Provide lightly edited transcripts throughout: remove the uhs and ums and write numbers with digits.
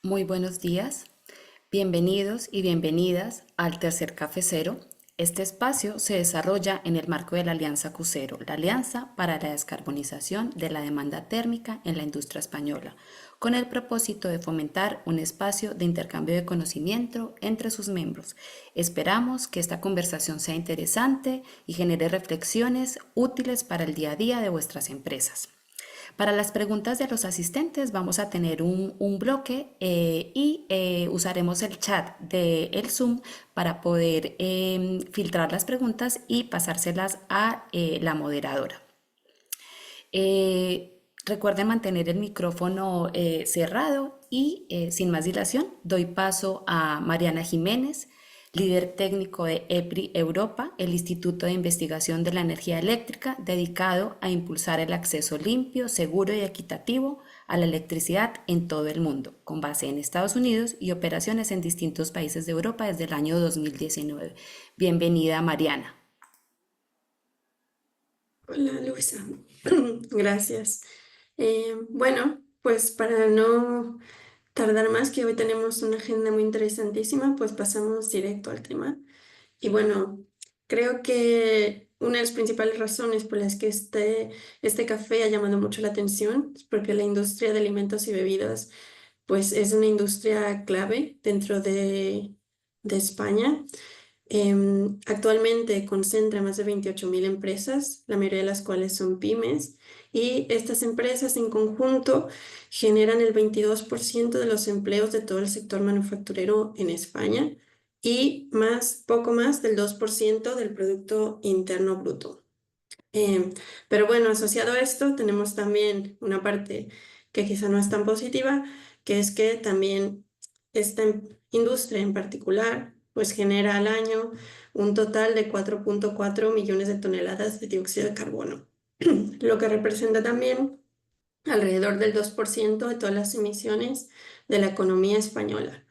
Muy buenos días, bienvenidos y bienvenidas al Tercer Café Cero. Este espacio se desarrolla en el marco de la Alianza Cucero, la Alianza para la Descarbonización de la Demanda Térmica en la Industria Española, con el propósito de fomentar un espacio de intercambio de conocimiento entre sus miembros. Esperamos que esta conversación sea interesante y genere reflexiones útiles para el día a día de vuestras empresas. Para las preguntas de los asistentes vamos a tener un bloque y usaremos el chat del Zoom para poder filtrar las preguntas y pasárselas a la moderadora. Recuerden mantener el micrófono cerrado y sin más dilación doy paso a Mariana Jiménez, líder técnico de EPRI Europa, el Instituto de Investigación de la Energía Eléctrica dedicado a impulsar el acceso limpio, seguro y equitativo a la electricidad en todo el mundo, con base en Estados Unidos y operaciones en distintos países de Europa desde el año 2019. Bienvenida, Mariana. Hola Luisa, gracias. Bueno, pues para no tardar más, que hoy tenemos una agenda muy interesantísima, pues pasamos directo al tema. Y bueno, creo que una de las principales razones por las que este café ha llamado mucho la atención es porque la industria de alimentos y bebidas pues es una industria clave dentro de España. Actualmente concentra más de 28.000 empresas, la mayoría de las cuales son pymes, y estas empresas en conjunto generan el 22% de los empleos de todo el sector manufacturero en España y poco más del 2% del Producto Interno Bruto. Pero bueno, asociado a esto tenemos también una parte que quizá no es tan positiva, que es que también esta industria en particular pues genera al año un total de 4.4 millones de toneladas de dióxido de carbono, lo que representa también alrededor del 2% de todas las emisiones de la economía española.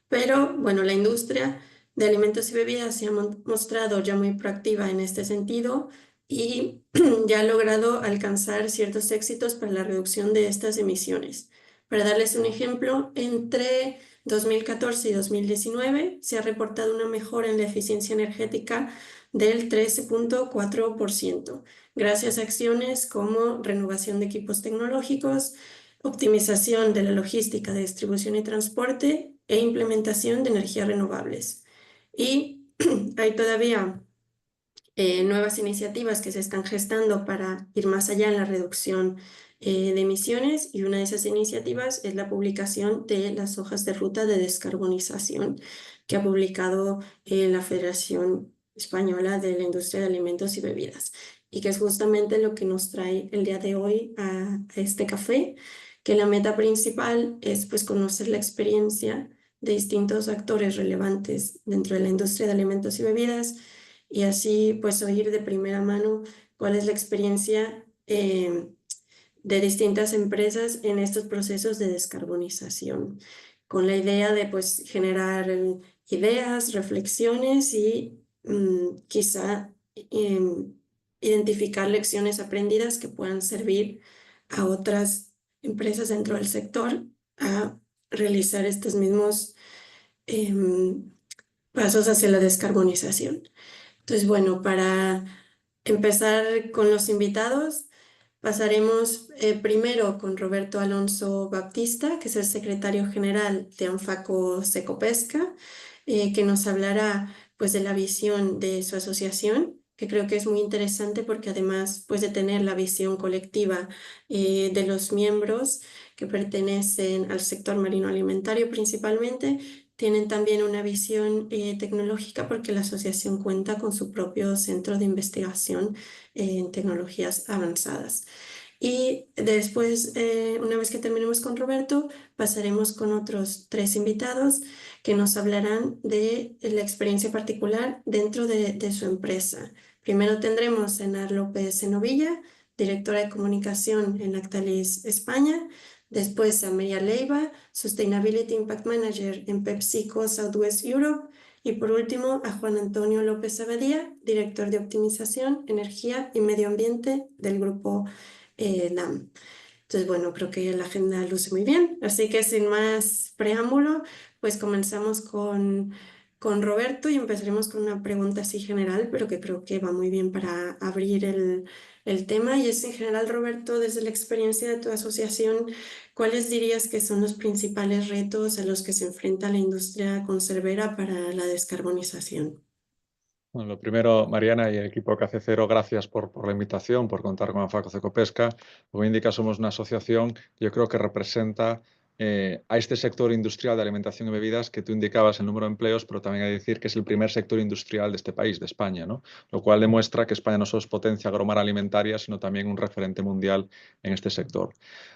Pero bueno, la industria de alimentos y bebidas se ha mostrado ya muy proactiva en este sentido y ya ha logrado alcanzar ciertos éxitos para la reducción de estas emisiones. Para darles un ejemplo, entre 2014 y 2019 se ha reportado una mejora en la eficiencia energética del 13.4%, gracias a acciones como renovación de equipos tecnológicos, optimización de la logística de distribución y transporte e implementación de energías renovables. Y hay todavía nuevas iniciativas que se están gestando para ir más allá en la reducción de emisiones, y una de esas iniciativas es la publicación de las hojas de ruta de descarbonización que ha publicado la Federación Española de la Industria de Alimentos y Bebidas, y que es justamente lo que nos trae el día de hoy a este café, que la meta principal es pues conocer la experiencia de distintos actores relevantes dentro de la industria de alimentos y bebidas, y así pues oír de primera mano cuál es la experiencia de distintas empresas en estos procesos de descarbonización, con la idea de pues generar ideas, reflexiones y quizá identificar lecciones aprendidas que puedan servir a otras empresas dentro del sector a realizar estos mismos em, pasos hacia la descarbonización. Entonces, bueno, para empezar con los invitados, pasaremos primero con Roberto Alonso Baptista, que es el secretario general de ANFACO Secopesca, que nos hablará pues de la visión de su asociación, que creo que es muy interesante porque además pues de tener la visión colectiva de los miembros que pertenecen al sector marino alimentario principalmente, tienen también una visión tecnológica porque la asociación cuenta con su propio centro de investigación en tecnologías avanzadas. Y después, una vez que terminemos con Roberto, pasaremos con otros tres invitados que nos hablarán de la experiencia particular dentro de su empresa. Primero tendremos a Enar López Enovilla, directora de comunicación en Lactalis España. Después a María Leiva, Sustainability Impact Manager en PepsiCo Southwest Europe. Y por último, a Juan Antonio López Abadía, director de optimización, energía y medio ambiente del grupo LAM. Entonces, Entonces, bueno, creo que la agenda luce muy bien. Así que sin más preámbulo, pues comenzamos con Roberto y empezaremos con una pregunta así general, pero que creo que va muy bien para abrir el tema. Y es en general, Roberto, desde la experiencia de tu asociación, ¿cuáles dirías que son los principales retos a los que se enfrenta la industria conservera para la descarbonización? Bueno, lo primero, Mariana y el equipo KC Cero, gracias por la invitación, por contar con ANFACO Cecopesca. Como indica, somos una asociación que yo creo que representa a este sector industrial de alimentación y bebidas que tú indicabas el número de empleos, pero también hay que decir que es el primer sector industrial de este país, de España, ¿no? Lo cual demuestra que España no solo es potencia agromar alimentaria, sino también un referente mundial en este sector.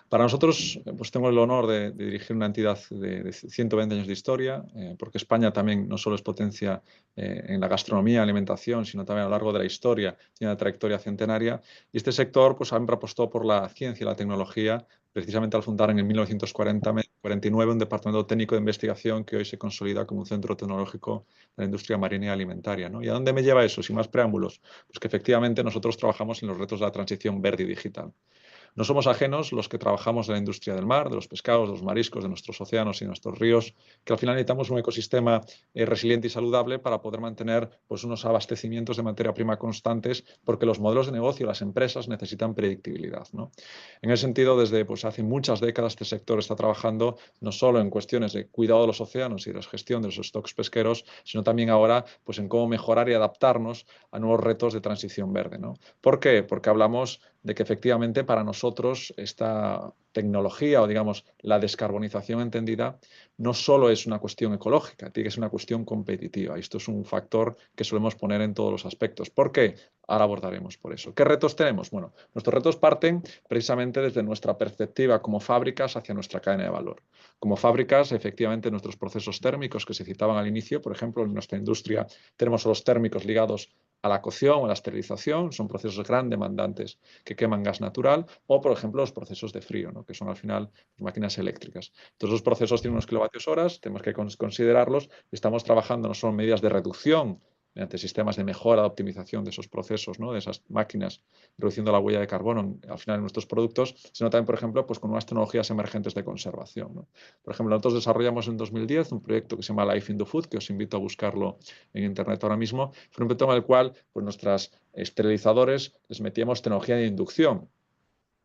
Para nosotros, pues tengo el honor de dirigir una entidad de 120 años de historia, porque España también no solo es potencia en la gastronomía, alimentación, sino también a lo largo de la historia, tiene una trayectoria centenaria. Y este sector pues, siempre apostó por la ciencia y la tecnología, precisamente al fundar en el 1949 un departamento técnico de investigación que hoy se consolida como un centro tecnológico de la industria marina y alimentaria, ¿no? ¿Y a dónde me lleva eso? Sin más preámbulos, pues que efectivamente nosotros trabajamos en los retos de la transición verde y digital. No somos ajenos los que trabajamos en la industria del mar, de los pescados, de los mariscos, de nuestros océanos y nuestros ríos, que al final necesitamos un ecosistema resiliente y saludable para poder mantener pues, unos abastecimientos de materia prima constantes, porque los modelos de negocio, las empresas necesitan predictibilidad, ¿no? En ese sentido, desde pues, hace muchas décadas este sector está trabajando no solo en cuestiones de cuidado de los océanos y de la gestión de los stocks pesqueros, sino también ahora pues, en cómo mejorar y adaptarnos a nuevos retos de transición verde, ¿no? ¿Por qué? Porque hablamos de que efectivamente para nosotros esta tecnología o digamos la descarbonización entendida no solo es una cuestión ecológica, tiene que ser una cuestión competitiva. Y esto es un factor que solemos poner en todos los aspectos. ¿Por qué? Ahora abordaremos por eso. ¿Qué retos tenemos? Bueno, nuestros retos parten precisamente desde nuestra perspectiva como fábricas hacia nuestra cadena de valor. Como fábricas, efectivamente, nuestros procesos térmicos que se citaban al inicio, por ejemplo, en nuestra industria tenemos los térmicos ligados a la cocción o a la esterilización, son procesos gran demandantes que queman gas natural, o por ejemplo los procesos de frío, ¿no? Que son al final máquinas eléctricas. Todos los procesos tienen unos kilovatios horas, tenemos que considerarlos, estamos trabajando no solo en medidas de reducción mediante sistemas de mejora, de optimización de esos procesos, ¿no? De esas máquinas, reduciendo la huella de carbono al final en nuestros productos, sino también, por ejemplo, pues con nuevas tecnologías emergentes de conservación, ¿no? Por ejemplo, nosotros desarrollamos en 2010 un proyecto que se llama Life in the Food, que os invito a buscarlo en internet ahora mismo. Fue un proyecto en el cual pues, nuestras esterilizadores les metíamos tecnología de inducción,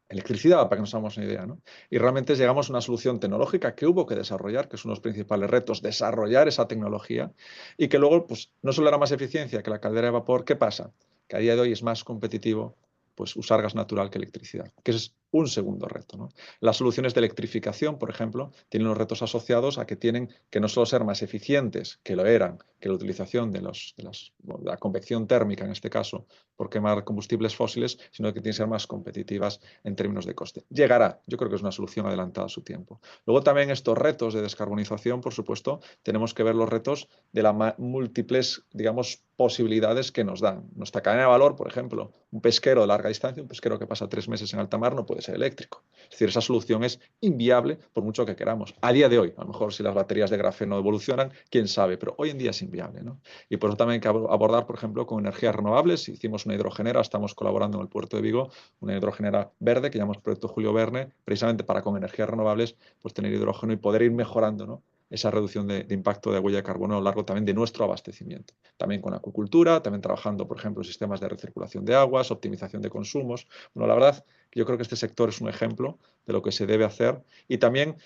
electricidad, para que nos hagamos una idea, ¿no? Y realmente llegamos a una solución tecnológica que hubo que desarrollar, que es uno de los principales retos, desarrollar esa tecnología y que luego, pues, no solo era más eficiencia que la caldera de vapor, ¿qué pasa? Que a día de hoy es más competitivo pues, usar gas natural que electricidad, que es un segundo reto, ¿no? Las soluciones de electrificación, por ejemplo, tienen los retos asociados a que tienen que no solo ser más eficientes, que lo eran, que la utilización de la convección térmica, en este caso, por quemar combustibles fósiles, sino que tienen que ser más competitivas en términos de coste. Llegará, yo creo que es una solución adelantada a su tiempo. Luego también estos retos de descarbonización, por supuesto, tenemos que ver los retos de las múltiples, digamos, posibilidades que nos dan. Nuestra cadena de valor, por ejemplo, un pesquero de larga distancia, un pesquero que pasa 3 meses en alta mar, no puede ser eléctrico. Es decir, esa solución es inviable por mucho que queramos. A día de hoy, a lo mejor si las baterías de grafeno evolucionan, quién sabe, pero hoy en día es inviable, ¿no? Y por eso también hay que abordar, por ejemplo, con energías renovables. Hicimos una hidrogenera, estamos colaborando en el puerto de Vigo, una hidrogenera verde que llamamos Proyecto Julio Verne, precisamente para con energías renovables pues tener hidrógeno y poder ir mejorando, ¿no? Esa reducción de impacto de huella de carbono a lo largo también de nuestro abastecimiento. También con acuicultura, también trabajando, por ejemplo, en sistemas de recirculación de aguas, optimización de consumos. Bueno, la verdad, yo creo que este sector es un ejemplo de lo que se debe hacer y también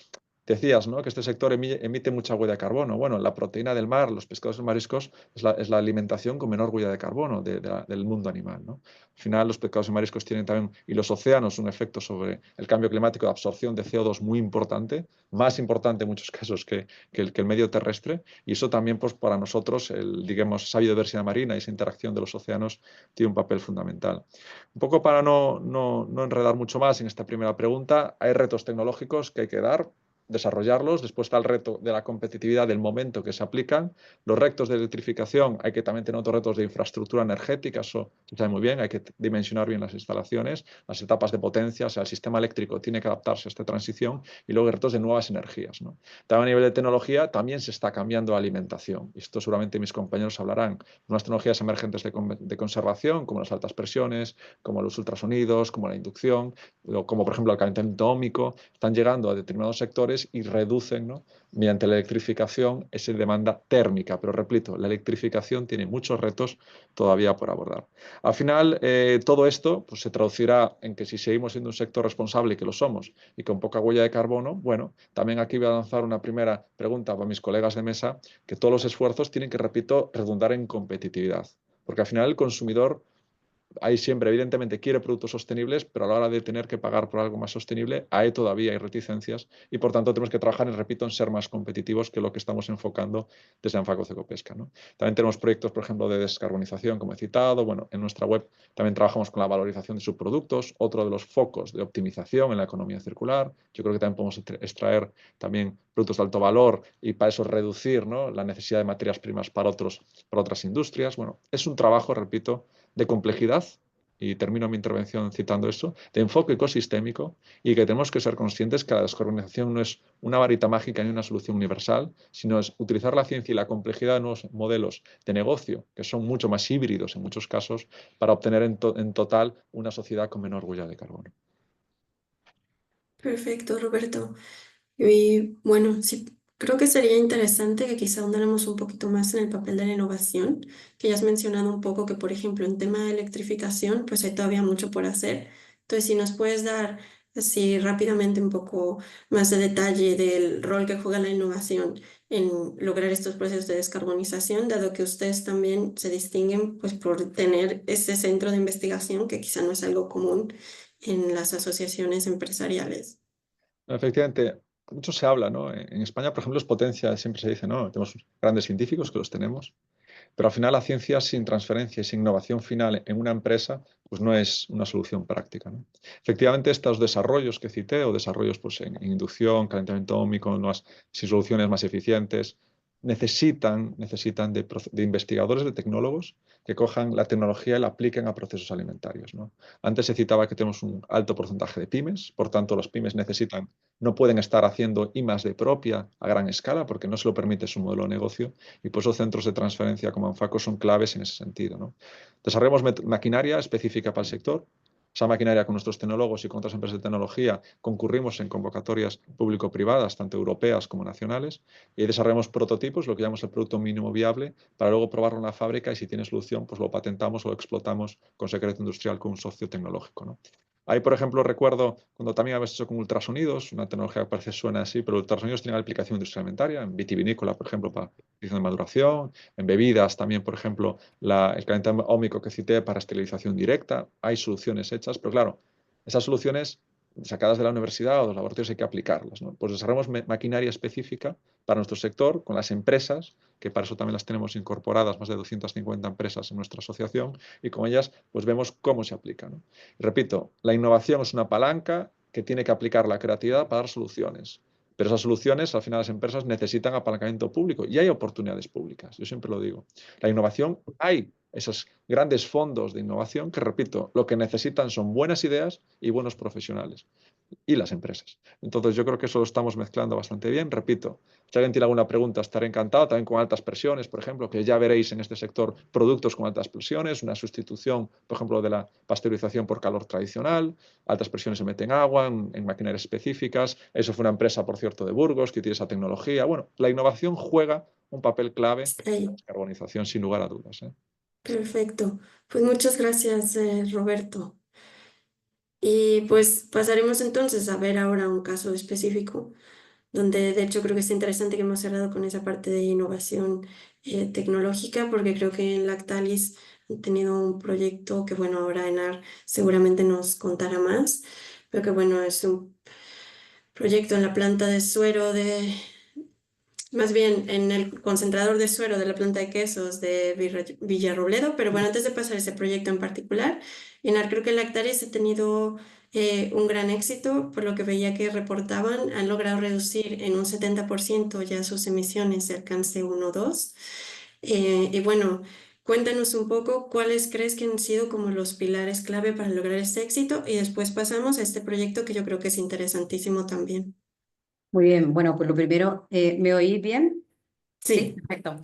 decías, ¿no? Que este sector emite mucha huella de carbono. Bueno, la proteína del mar, los pescados y mariscos, es la alimentación con menor huella de carbono del mundo animal, ¿no? Al final, los pescados y mariscos tienen también, y los océanos, un efecto sobre el cambio climático de absorción de CO2 muy importante, más importante en muchos casos que el medio terrestre, y eso también, pues, para nosotros, digamos, esa biodiversidad marina y esa interacción de los océanos tiene un papel fundamental. Un poco para no enredar mucho más en esta primera pregunta, hay retos tecnológicos que hay que dar. desarrollarlos. Después está el reto de la competitividad del momento que se aplican. Los retos de electrificación, hay que también tener otros retos de infraestructura energética, eso se sabe muy bien, hay que dimensionar bien las instalaciones, las etapas de potencia, o sea, el sistema eléctrico tiene que adaptarse a esta transición y luego retos de nuevas energías, ¿no? También a nivel de tecnología también se está cambiando la alimentación. Y esto seguramente mis compañeros hablarán. Unas tecnologías emergentes de conservación, como las altas presiones, como los ultrasonidos, como la inducción, o como por ejemplo el calentamiento óhmico, están llegando a determinados sectores y reducen, ¿no?, mediante la electrificación esa demanda térmica. Pero repito, la electrificación tiene muchos retos todavía por abordar. Al final, todo esto pues, se traducirá en que si seguimos siendo un sector responsable, y que lo somos, y con poca huella de carbono, bueno, también aquí voy a lanzar una primera pregunta para mis colegas de mesa, que todos los esfuerzos tienen que, repito, redundar en competitividad. Porque al final el consumidor ahí siempre, evidentemente, quiere productos sostenibles, pero a la hora de tener que pagar por algo más sostenible, ahí todavía hay reticencias y, por tanto, tenemos que trabajar, repito, en ser más competitivos, que lo que estamos enfocando desde Anfaco Ecopesca, ¿no? También tenemos proyectos, por ejemplo, de descarbonización, como he citado. Bueno, en nuestra web también trabajamos con la valorización de subproductos, otro de los focos de optimización en la economía circular. Yo creo que también podemos extraer también productos de alto valor y para eso reducir, ¿no?, la necesidad de materias primas para otras industrias. Bueno, es un trabajo, repito, de complejidad, y termino mi intervención citando eso, de enfoque ecosistémico, y que tenemos que ser conscientes que la descarbonización no es una varita mágica ni una solución universal, sino es utilizar la ciencia y la complejidad de nuevos modelos de negocio, que son mucho más híbridos en muchos casos, para obtener en total una sociedad con menor huella de carbono. Perfecto, Roberto. Y bueno, sí, creo que sería interesante que quizá ahondáramos un poquito más en el papel de la innovación, que ya has mencionado un poco que, por ejemplo, en tema de electrificación, pues hay todavía mucho por hacer. Entonces, si nos puedes dar así rápidamente un poco más de detalle del rol que juega la innovación en lograr estos procesos de descarbonización, dado que ustedes también se distinguen pues por tener ese centro de investigación que quizá no es algo común en las asociaciones empresariales. Efectivamente, mucho se habla, ¿no? En España, por ejemplo, es potencia, siempre se dice, ¿no? Tenemos grandes científicos, que los tenemos, pero al final la ciencia sin transferencia y sin innovación final en una empresa, pues no es una solución práctica, ¿no? Efectivamente, estos desarrollos que cité, o desarrollos pues, en inducción, calentamiento óhmico, sin soluciones más eficientes, necesitan de investigadores, de tecnólogos, que cojan la tecnología y la apliquen a procesos alimentarios, ¿no? Antes se citaba que tenemos un alto porcentaje de pymes, por tanto, los pymes no pueden estar haciendo I+D propia a gran escala, porque no se lo permite su modelo de negocio, y por eso centros de transferencia como Anfaco son claves en ese sentido, ¿no? Desarrollamos maquinaria específica para el sector. Esa maquinaria, con nuestros tecnólogos y con otras empresas de tecnología, concurrimos en convocatorias público-privadas, tanto europeas como nacionales, y desarrollamos prototipos, lo que llamamos el producto mínimo viable, para luego probarlo en la fábrica, y si tiene solución, pues lo patentamos o lo explotamos con secreto industrial con un socio tecnológico, ¿no? Ahí, por ejemplo, recuerdo cuando también habéis hecho con ultrasonidos, una tecnología que parece suena así, pero ultrasonidos tienen aplicación industrial alimentaria, en vitivinícola, por ejemplo, para de maduración, en bebidas también, por ejemplo, el calentamiento óhmico que cité para esterilización directa. Hay soluciones hechas, pero claro, esas soluciones sacadas de la universidad o de los laboratorios hay que aplicarlas, ¿no? Pues desarrollamos maquinaria específica para nuestro sector con las empresas, que para eso también las tenemos incorporadas, más de 250 empresas en nuestra asociación, y con ellas pues vemos cómo se aplica, ¿no? Y repito, la innovación es una palanca que tiene que aplicar la creatividad para dar soluciones. Pero esas soluciones, al final, las empresas necesitan apalancamiento público y hay oportunidades públicas. Yo siempre lo digo. La innovación, hay esos grandes fondos de innovación que, repito, lo que necesitan son buenas ideas y buenos profesionales. Y las empresas. Entonces, yo creo que eso lo estamos mezclando bastante bien. Repito, si alguien tiene alguna pregunta, estaré encantado. También con altas presiones, por ejemplo, que ya veréis en este sector productos con altas presiones, una sustitución, por ejemplo, de la pasteurización por calor tradicional. Altas presiones se meten agua en maquinarias específicas. Eso fue una empresa, por cierto, de Burgos, que tiene esa tecnología. Bueno, la innovación juega un papel clave Está en la ahí. descarbonización, sin lugar a dudas, ¿eh? Perfecto. Pues muchas gracias, Roberto. Y pues pasaremos entonces a ver ahora un caso específico, donde de hecho creo que es interesante que hemos cerrado con esa parte de innovación tecnológica, porque creo que en Lactalis han tenido un proyecto que, bueno, ahora Enar seguramente nos contará más, pero que, bueno, es un proyecto en la planta de suero más bien en el concentrador de suero de la planta de quesos de Villarrobledo. Pero bueno, antes de pasar a ese proyecto en particular, Enar, creo que Lactalis ha tenido un gran éxito, por lo que veía que reportaban, han logrado reducir en un 70% ya sus emisiones de alcance 1 o 2. Y bueno, cuéntanos un poco cuáles crees que han sido como los pilares clave para lograr este éxito y después pasamos a este proyecto que yo creo que es interesantísimo también. Muy bien, bueno, pues lo primero, ¿me oís bien? Sí, Sí. perfecto.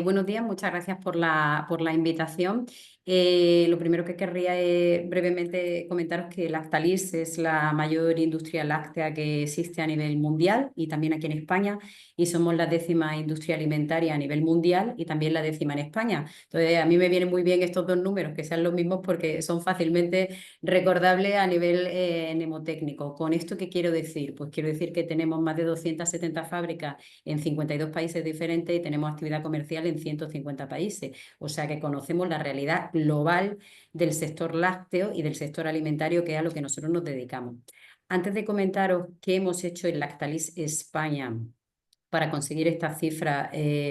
Buenos días, muchas gracias por la invitación. Lo primero que querría es brevemente comentaros que Lactalis es la mayor industria láctea que existe a nivel mundial y también aquí en España, y somos la 10ª industria alimentaria a nivel mundial y también la 10ª en España. Entonces, a mí me vienen muy bien estos dos números, que sean los mismos porque son fácilmente recordables a nivel mnemotécnico. ¿Con esto qué quiero decir? Pues quiero decir que tenemos más de 270 fábricas en 52 países diferentes y tenemos actividad comercial en 150 países. O sea que conocemos la realidad global del sector lácteo y del sector alimentario, que es a lo que nosotros nos dedicamos. Antes de comentaros qué hemos hecho en Lactalis España para conseguir estas cifras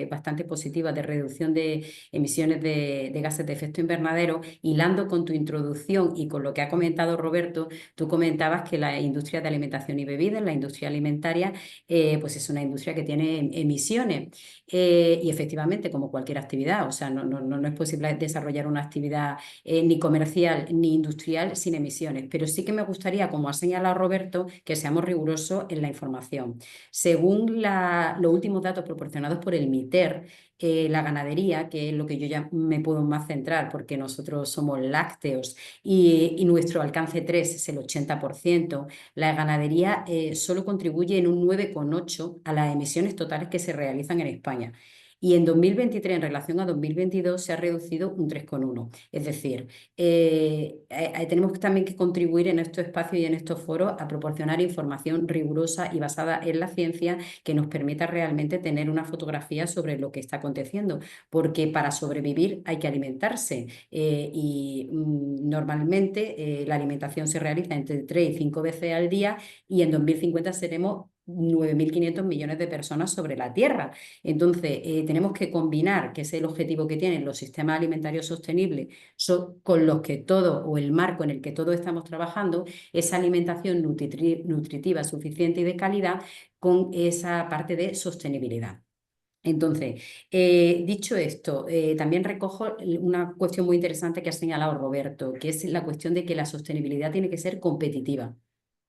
bastante positivas de reducción de emisiones de gases de efecto invernadero, hilando con tu introducción y con lo que ha comentado Roberto, tú comentabas que la industria de alimentación y bebidas, la industria alimentaria, pues es una industria que tiene emisiones. Y efectivamente, como cualquier actividad, o sea, no es posible desarrollar una actividad ni comercial ni industrial sin emisiones. Pero sí que me gustaría, como ha señalado Roberto, que seamos rigurosos en la información. Según los últimos datos proporcionados por el MITER, la ganadería, que es lo que yo ya me puedo más centrar porque nosotros somos lácteos y nuestro alcance 3 es el 80%, la ganadería solo contribuye en un 9,8% a las emisiones totales que se realizan en España. Y en 2023, en relación a 2022, se ha reducido un 3,1%. Es decir, tenemos también que contribuir en estos espacios y en estos foros a proporcionar información rigurosa y basada en la ciencia que nos permita realmente tener una fotografía sobre lo que está aconteciendo, porque para sobrevivir hay que alimentarse y normalmente la alimentación se realiza entre 3 y 5 veces al día y en 2050 seremos 9.500 millones de personas sobre la Tierra. Entonces, tenemos que combinar, que es el objetivo que tienen los sistemas alimentarios sostenibles, con los que todo, o el marco en el que todos estamos trabajando, esa alimentación nutritiva suficiente y de calidad con esa parte de sostenibilidad. Entonces, dicho esto, también recojo una cuestión muy interesante que ha señalado Roberto, que es la cuestión de que la sostenibilidad tiene que ser competitiva.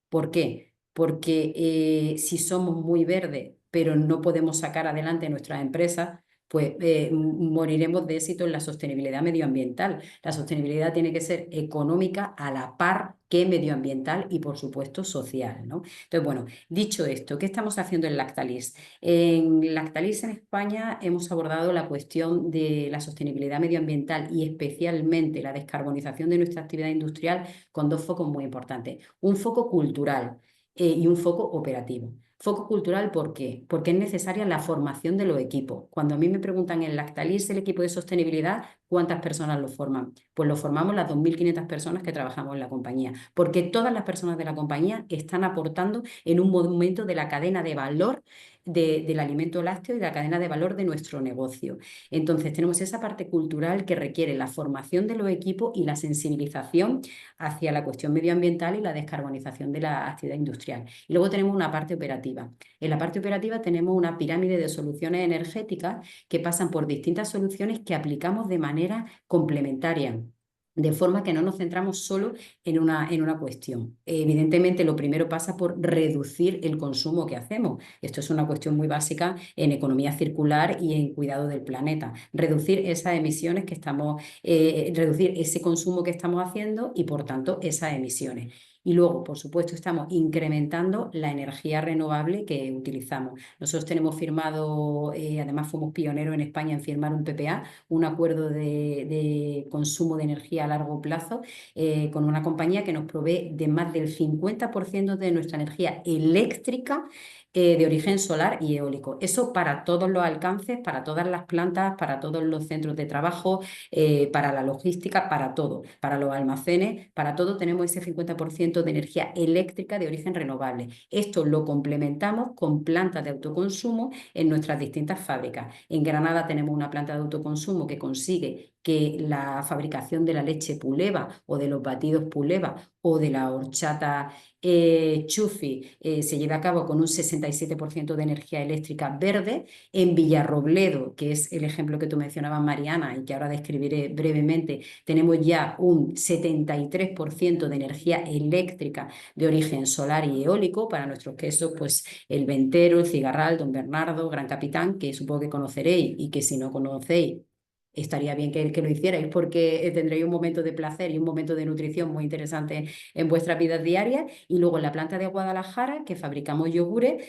¿Por qué? Porque si somos muy verdes, pero no podemos sacar adelante nuestras empresas, pues moriremos de éxito en la sostenibilidad medioambiental. La sostenibilidad tiene que ser económica a la par que medioambiental y, por supuesto, social, ¿no? Entonces, bueno, dicho esto, ¿qué estamos haciendo en Lactalis? En Lactalis en España hemos abordado la cuestión de la sostenibilidad medioambiental y especialmente la descarbonización de nuestra actividad industrial con dos focos muy importantes. Un foco cultural y un foco operativo. Foco cultural, ¿por qué? Porque es necesaria la formación de los equipos. Cuando a mí me preguntan en Lactalis el equipo de sostenibilidad, ¿cuántas personas lo forman? Pues lo formamos las 2.500 personas que trabajamos en la compañía, porque todas las personas de la compañía están aportando en un momento de la cadena de valor del alimento lácteo y de la cadena de valor de nuestro negocio. Entonces tenemos esa parte cultural que requiere la formación de los equipos y la sensibilización hacia la cuestión medioambiental y la descarbonización de la actividad industrial. Y luego tenemos una parte operativa. En la parte operativa tenemos una pirámide de soluciones energéticas que pasan por distintas soluciones que aplicamos de manera complementaria, de forma que no nos centramos solo en una cuestión. Evidentemente, lo primero pasa por reducir el consumo que hacemos. Esto es una cuestión muy básica en economía circular y en cuidado del planeta. Reducir esas emisiones que estamos, reducir ese consumo que estamos haciendo y, por tanto, esas emisiones. Y luego, por supuesto, estamos incrementando la energía renovable que utilizamos. Nosotros tenemos firmado, además fuimos pioneros en España en firmar un PPA, un acuerdo de consumo de energía a largo plazo, con una compañía que nos provee de más del 50% de nuestra energía eléctrica de origen solar y eólico. Eso para todos los alcances, para todas las plantas, para todos los centros de trabajo, para la logística, para todo, para los almacenes, para todo tenemos ese 50% de energía eléctrica de origen renovable. Esto lo complementamos con plantas de autoconsumo en nuestras distintas fábricas. En Granada tenemos una planta de autoconsumo que consigue que la fabricación de la leche Puleva o de los batidos Puleva o de la horchata Chufi se lleve a cabo con un 67% de energía eléctrica verde. En Villarrobledo, que es el ejemplo que tú mencionabas, Mariana, y que ahora describiré brevemente, tenemos ya un 73% de energía eléctrica de origen solar y eólico para nuestros quesos, pues el Ventero, el Cigarral, Don Bernardo, Gran Capitán, que supongo que conoceréis y que si no conocéis, estaría bien que lo hicierais porque tendréis un momento de placer y un momento de nutrición muy interesante en vuestras vidas diarias. Y luego en la planta de Guadalajara, que fabricamos yogures,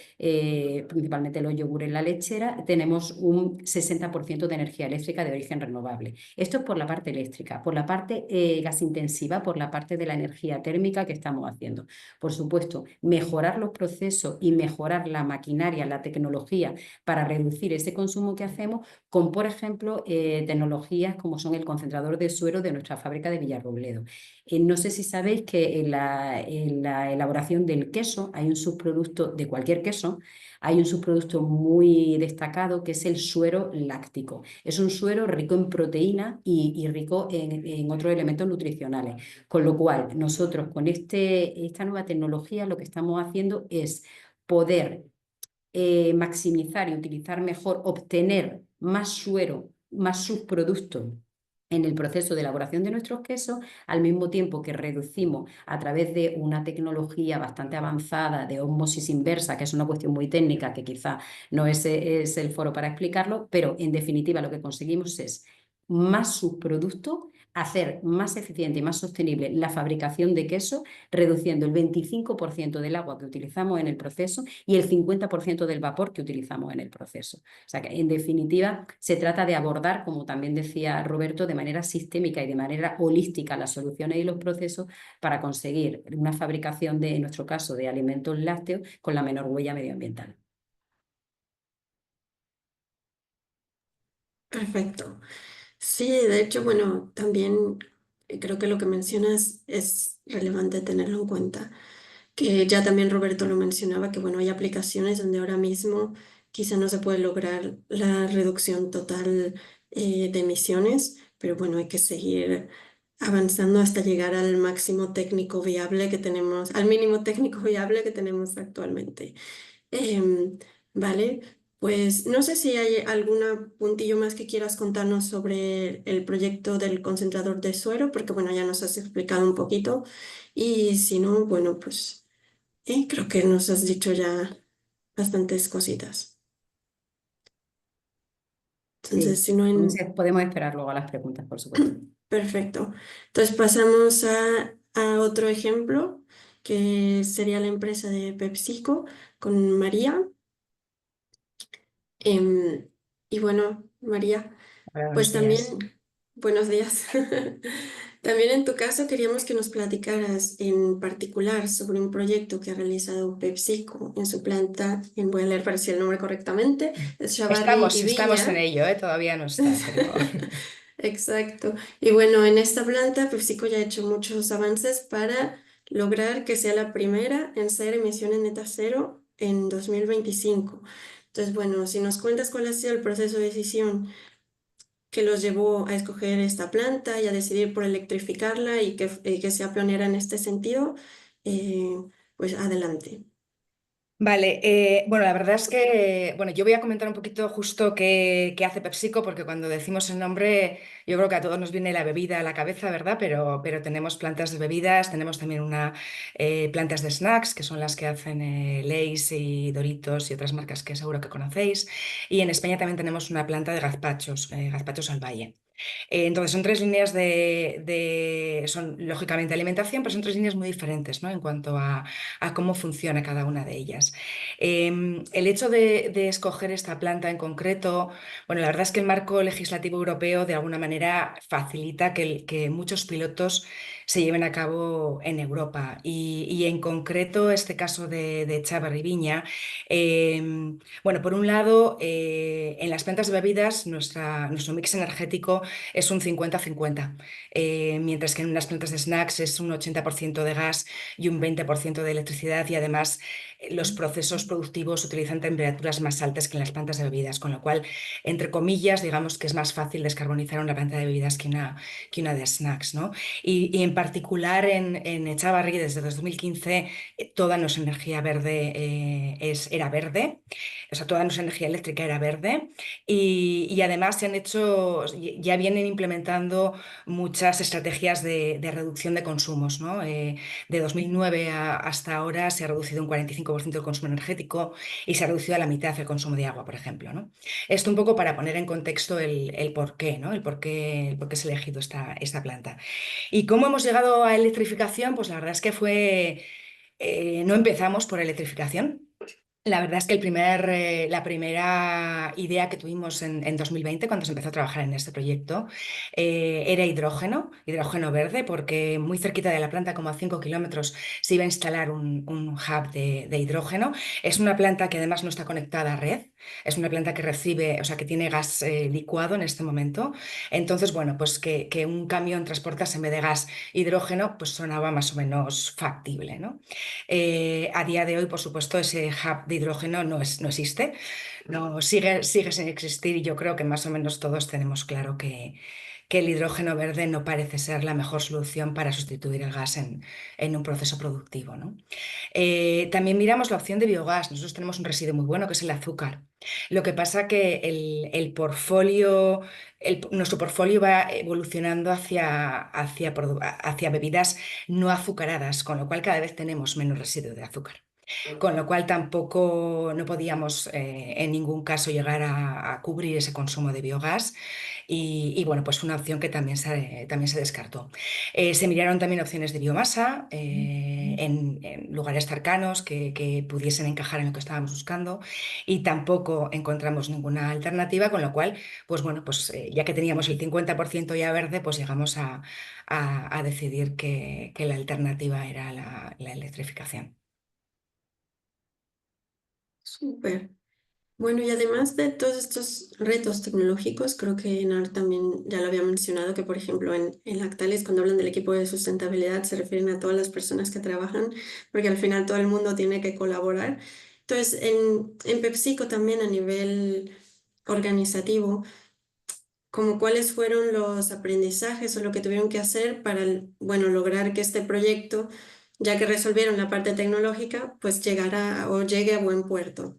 principalmente los yogures La Lechera, tenemos un 60% de energía eléctrica de origen renovable. Esto es por la parte eléctrica. Por la parte gas intensiva, por la parte de la energía térmica que estamos haciendo. Por supuesto, mejorar los procesos y mejorar la maquinaria, la tecnología para reducir ese consumo que hacemos con, por ejemplo, tecnologías como son el concentrador de suero de nuestra fábrica de Villarrobledo. No sé si sabéis que en la elaboración del queso hay un subproducto de cualquier queso, hay un subproducto muy destacado que es el suero láctico. Es un suero rico en proteína y rico en otros elementos nutricionales. Con lo cual, nosotros con esta nueva tecnología lo que estamos haciendo es poder maximizar y utilizar mejor, obtener más suero, más subproductos en el proceso de elaboración de nuestros quesos, al mismo tiempo que reducimos a través de una tecnología bastante avanzada de ósmosis inversa, que es una cuestión muy técnica que quizá no es el foro para explicarlo, pero en definitiva lo que conseguimos es más subproductos, hacer más eficiente y más sostenible la fabricación de queso, reduciendo el 25% del agua que utilizamos en el proceso y el 50% del vapor que utilizamos en el proceso. O sea que, en definitiva, se trata de abordar, como también decía Roberto, de manera sistémica y de manera holística las soluciones y los procesos para conseguir una fabricación en nuestro caso, de alimentos lácteos con la menor huella medioambiental. Perfecto. Sí, de hecho, bueno, también creo que lo que mencionas es relevante tenerlo en cuenta, que ya también Roberto lo mencionaba, que bueno, hay aplicaciones donde ahora mismo quizá no se puede lograr la reducción total de emisiones, pero bueno, hay que seguir avanzando hasta llegar al máximo técnico viable que tenemos, al mínimo técnico viable que tenemos actualmente. Vale, pues no sé si hay algún puntillo más que quieras contarnos sobre el proyecto del concentrador de suero, porque bueno, ya nos has explicado un poquito, y si no, bueno, pues creo que nos has dicho ya bastantes cositas. Entonces, Sí, si no en... podemos esperar luego a las preguntas, por supuesto. Perfecto. Entonces pasamos a otro ejemplo, que sería la empresa de PepsiCo con María. Em, y bueno, María, Hola, buenos pues días. también, buenos días. También en tu caso queríamos que nos platicaras en particular sobre un proyecto que ha realizado PepsiCo en su planta, voy a leer para decir el nombre correctamente, es Chavarri y Estamos en Villa. ello, ¿eh? Todavía no está, pero Exacto. Y bueno, en esta planta PepsiCo ya ha hecho muchos avances para lograr que sea la primera en ser emisiones netas cero en 2025. Entonces, bueno, si nos cuentas cuál ha sido el proceso de decisión que los llevó a escoger esta planta y a decidir por electrificarla y que sea pionera en este sentido, eh, pues adelante. vale, bueno, la verdad es que, bueno, yo voy a comentar un poquito justo qué hace PepsiCo, porque cuando decimos el nombre, yo creo que a todos nos viene la bebida a la cabeza, ¿verdad? Pero tenemos plantas de bebidas, tenemos también plantas de snacks, que son las que hacen Lay's y Doritos y otras marcas que seguro que conocéis. Y en España también tenemos una planta de gazpachos al valle. Entonces, son tres líneas son lógicamente alimentación, pero son tres líneas muy diferentes, ¿no? En cuanto a cómo funciona cada una de ellas. El hecho de escoger esta planta en concreto, bueno, la verdad es que el marco legislativo europeo de alguna manera facilita que muchos pilotos se lleven a cabo en Europa. Y en concreto este caso de Chávarri Viña, bueno, por un lado, en las plantas de bebidas nuestro mix energético es un 50-50, mientras que en unas plantas de snacks es un 80% de gas y un 20% de electricidad, y además los procesos productivos utilizan temperaturas más altas que en las plantas de bebidas, con lo cual, entre comillas, digamos que es más fácil descarbonizar una planta de bebidas que una de snacks, ¿no? Y en particular en Echavarri, desde 2015, toda nuestra energía verde era verde, o sea, toda nuestra energía eléctrica era verde, y además ya vienen implementando muchas estrategias de reducción de consumos, ¿no? De 2009 hasta ahora se ha reducido un 45% el consumo energético y se ha reducido a la mitad el consumo de agua, por ejemplo, ¿no? Esto un poco para poner en contexto el por qué, ¿no? El por qué se ha elegido esta planta. ¿Y cómo hemos llegado a electrificación? Pues la verdad es que no empezamos por electrificación. La verdad es que la primera idea que tuvimos en 2020, cuando se empezó a trabajar en este proyecto, era hidrógeno verde, porque muy cerquita de la planta, como a 5 kilómetros, se iba a instalar un hub de hidrógeno. Es una planta que además no está conectada a red, es una planta que recibe, o sea, que tiene gas licuado en este momento. Entonces, bueno, pues que un camión transportase en vez de gas hidrógeno, pues sonaba más o menos factible, ¿no? A día de hoy, por supuesto, ese hub de hidrógeno no existe, no, sigue sin existir, y yo creo que más o menos todos tenemos claro que el hidrógeno verde no parece ser la mejor solución para sustituir el gas en un proceso productivo, ¿no? También miramos la opción de biogás. Nosotros tenemos un residuo muy bueno que es el azúcar. Lo que pasa que nuestro portfolio va evolucionando hacia bebidas no azucaradas, con lo cual cada vez tenemos menos residuo de azúcar. Con lo cual tampoco no podíamos en ningún caso llegar a cubrir ese consumo de biogás, y bueno, pues fue una opción que también se descartó. Se miraron también opciones de biomasa en lugares cercanos que pudiesen encajar en lo que estábamos buscando, y tampoco encontramos ninguna alternativa, con lo cual, pues bueno, pues ya que teníamos el 50% ya verde, pues llegamos a decidir que la alternativa era la electrificación. Súper. Bueno, y además de todos estos retos tecnológicos, creo que Enar también ya lo había mencionado, que por ejemplo en Lactalis, cuando hablan del equipo de sustentabilidad, se refieren a todas las personas que trabajan, porque al final todo el mundo tiene que colaborar. Entonces, en PepsiCo también a nivel organizativo, como cuáles fueron los aprendizajes o lo que tuvieron que hacer para, bueno, lograr que este proyecto, ya que resolvieron la parte tecnológica, pues llegara o llegue a buen puerto.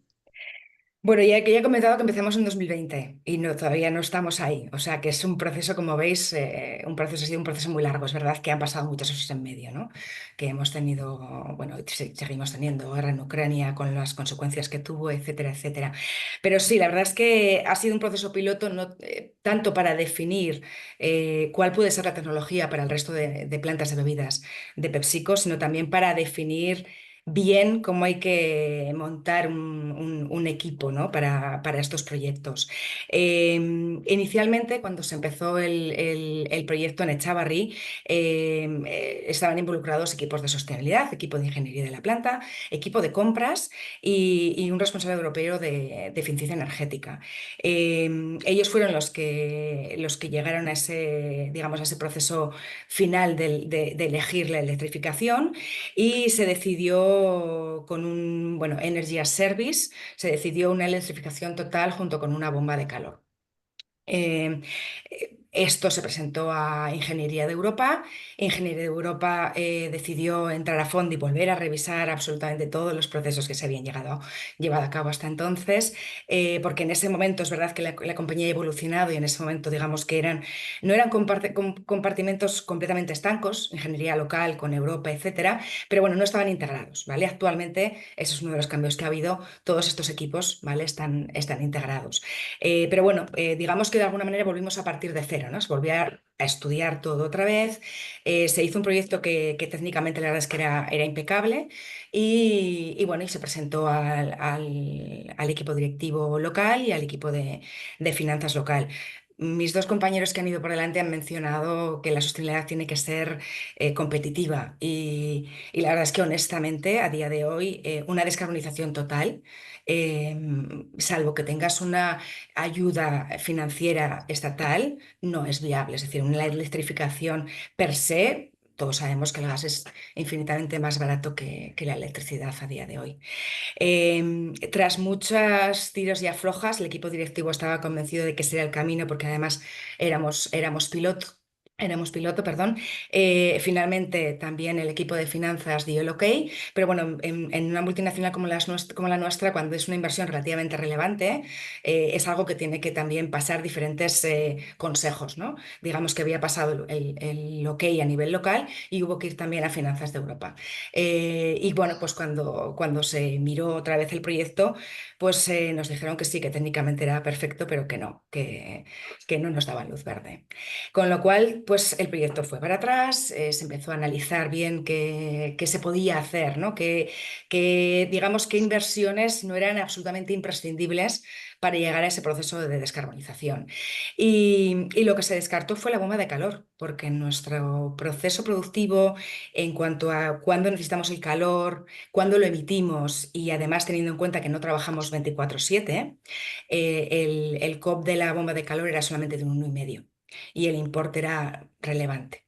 Bueno, ya que ya he comentado que empezamos en 2020 y todavía no estamos ahí. O sea que es un proceso, como veis, ha sido un proceso muy largo. Es verdad que han pasado muchas cosas en medio, ¿no? Que hemos tenido, bueno, seguimos teniendo guerra en Ucrania con las consecuencias que tuvo, etcétera, etcétera. Pero sí, la verdad es que ha sido un proceso piloto, no tanto para definir cuál puede ser la tecnología para el resto de plantas de bebidas de PepsiCo, sino también para definir bien cómo hay que montar un equipo, ¿no? para estos proyectos. Inicialmente, cuando se empezó el proyecto en Echavarri, estaban involucrados equipos de sostenibilidad, equipo de ingeniería de la planta, equipo de compras y un responsable europeo de eficiencia energética. Ellos fueron los que llegaron digamos, a ese proceso final de elegir la electrificación, y se decidió bueno, Energy as Service, se decidió una electrificación total junto con una bomba de calor. Esto se presentó a Ingeniería de Europa. Ingeniería de Europa decidió entrar a fondo y volver a revisar absolutamente todos los procesos que se habían llevado a cabo hasta entonces, porque en ese momento es verdad que la compañía ha evolucionado, y en ese momento digamos que no eran compartimentos completamente estancos, ingeniería local con Europa, etcétera, pero bueno, no estaban integrados, ¿vale? Actualmente, eso es uno de los cambios que ha habido, todos estos equipos, ¿vale? Están integrados. Pero bueno, digamos que de alguna manera volvimos a partir de cero, ¿no? Se volvió a estudiar todo otra vez. Se hizo un proyecto que técnicamente la verdad es que era impecable, y bueno, y se presentó al equipo directivo local y al equipo de finanzas local. mis dos compañeros que han ido por delante han mencionado que la sostenibilidad tiene que ser competitiva y la verdad es que honestamente a día de hoy una descarbonización total, salvo que tengas una ayuda financiera estatal, no es viable. Es decir, una electrificación per se, todos sabemos que el gas es infinitamente más barato que la electricidad a día de hoy. Tras muchos tiros y aflojas, el equipo directivo estaba convencido de que ese era el camino porque además éramos piloto. Éramos piloto, perdón. Finalmente también el equipo de finanzas dio el ok, pero bueno, en una multinacional como la nuestra, cuando es una inversión relativamente relevante, es algo que tiene que también pasar diferentes consejos, ¿no? Digamos que había pasado el ok a nivel local y hubo que ir también a finanzas de Europa. Y bueno, pues cuando se miró otra vez el proyecto, pues nos dijeron que sí, que técnicamente era perfecto, pero que no nos daban luz verde. Con lo cual, pues el proyecto fue para atrás, se empezó a analizar bien qué se podía hacer, ¿no? Digamos qué inversiones no eran absolutamente imprescindibles para llegar a ese proceso de descarbonización. Y lo que se descartó fue la bomba de calor, porque en nuestro proceso productivo, en cuanto a cuándo necesitamos el calor, cuándo lo emitimos y además teniendo en cuenta que no trabajamos 24/7, el COP de la bomba de calor era solamente de un 1,5 y el importe era relevante.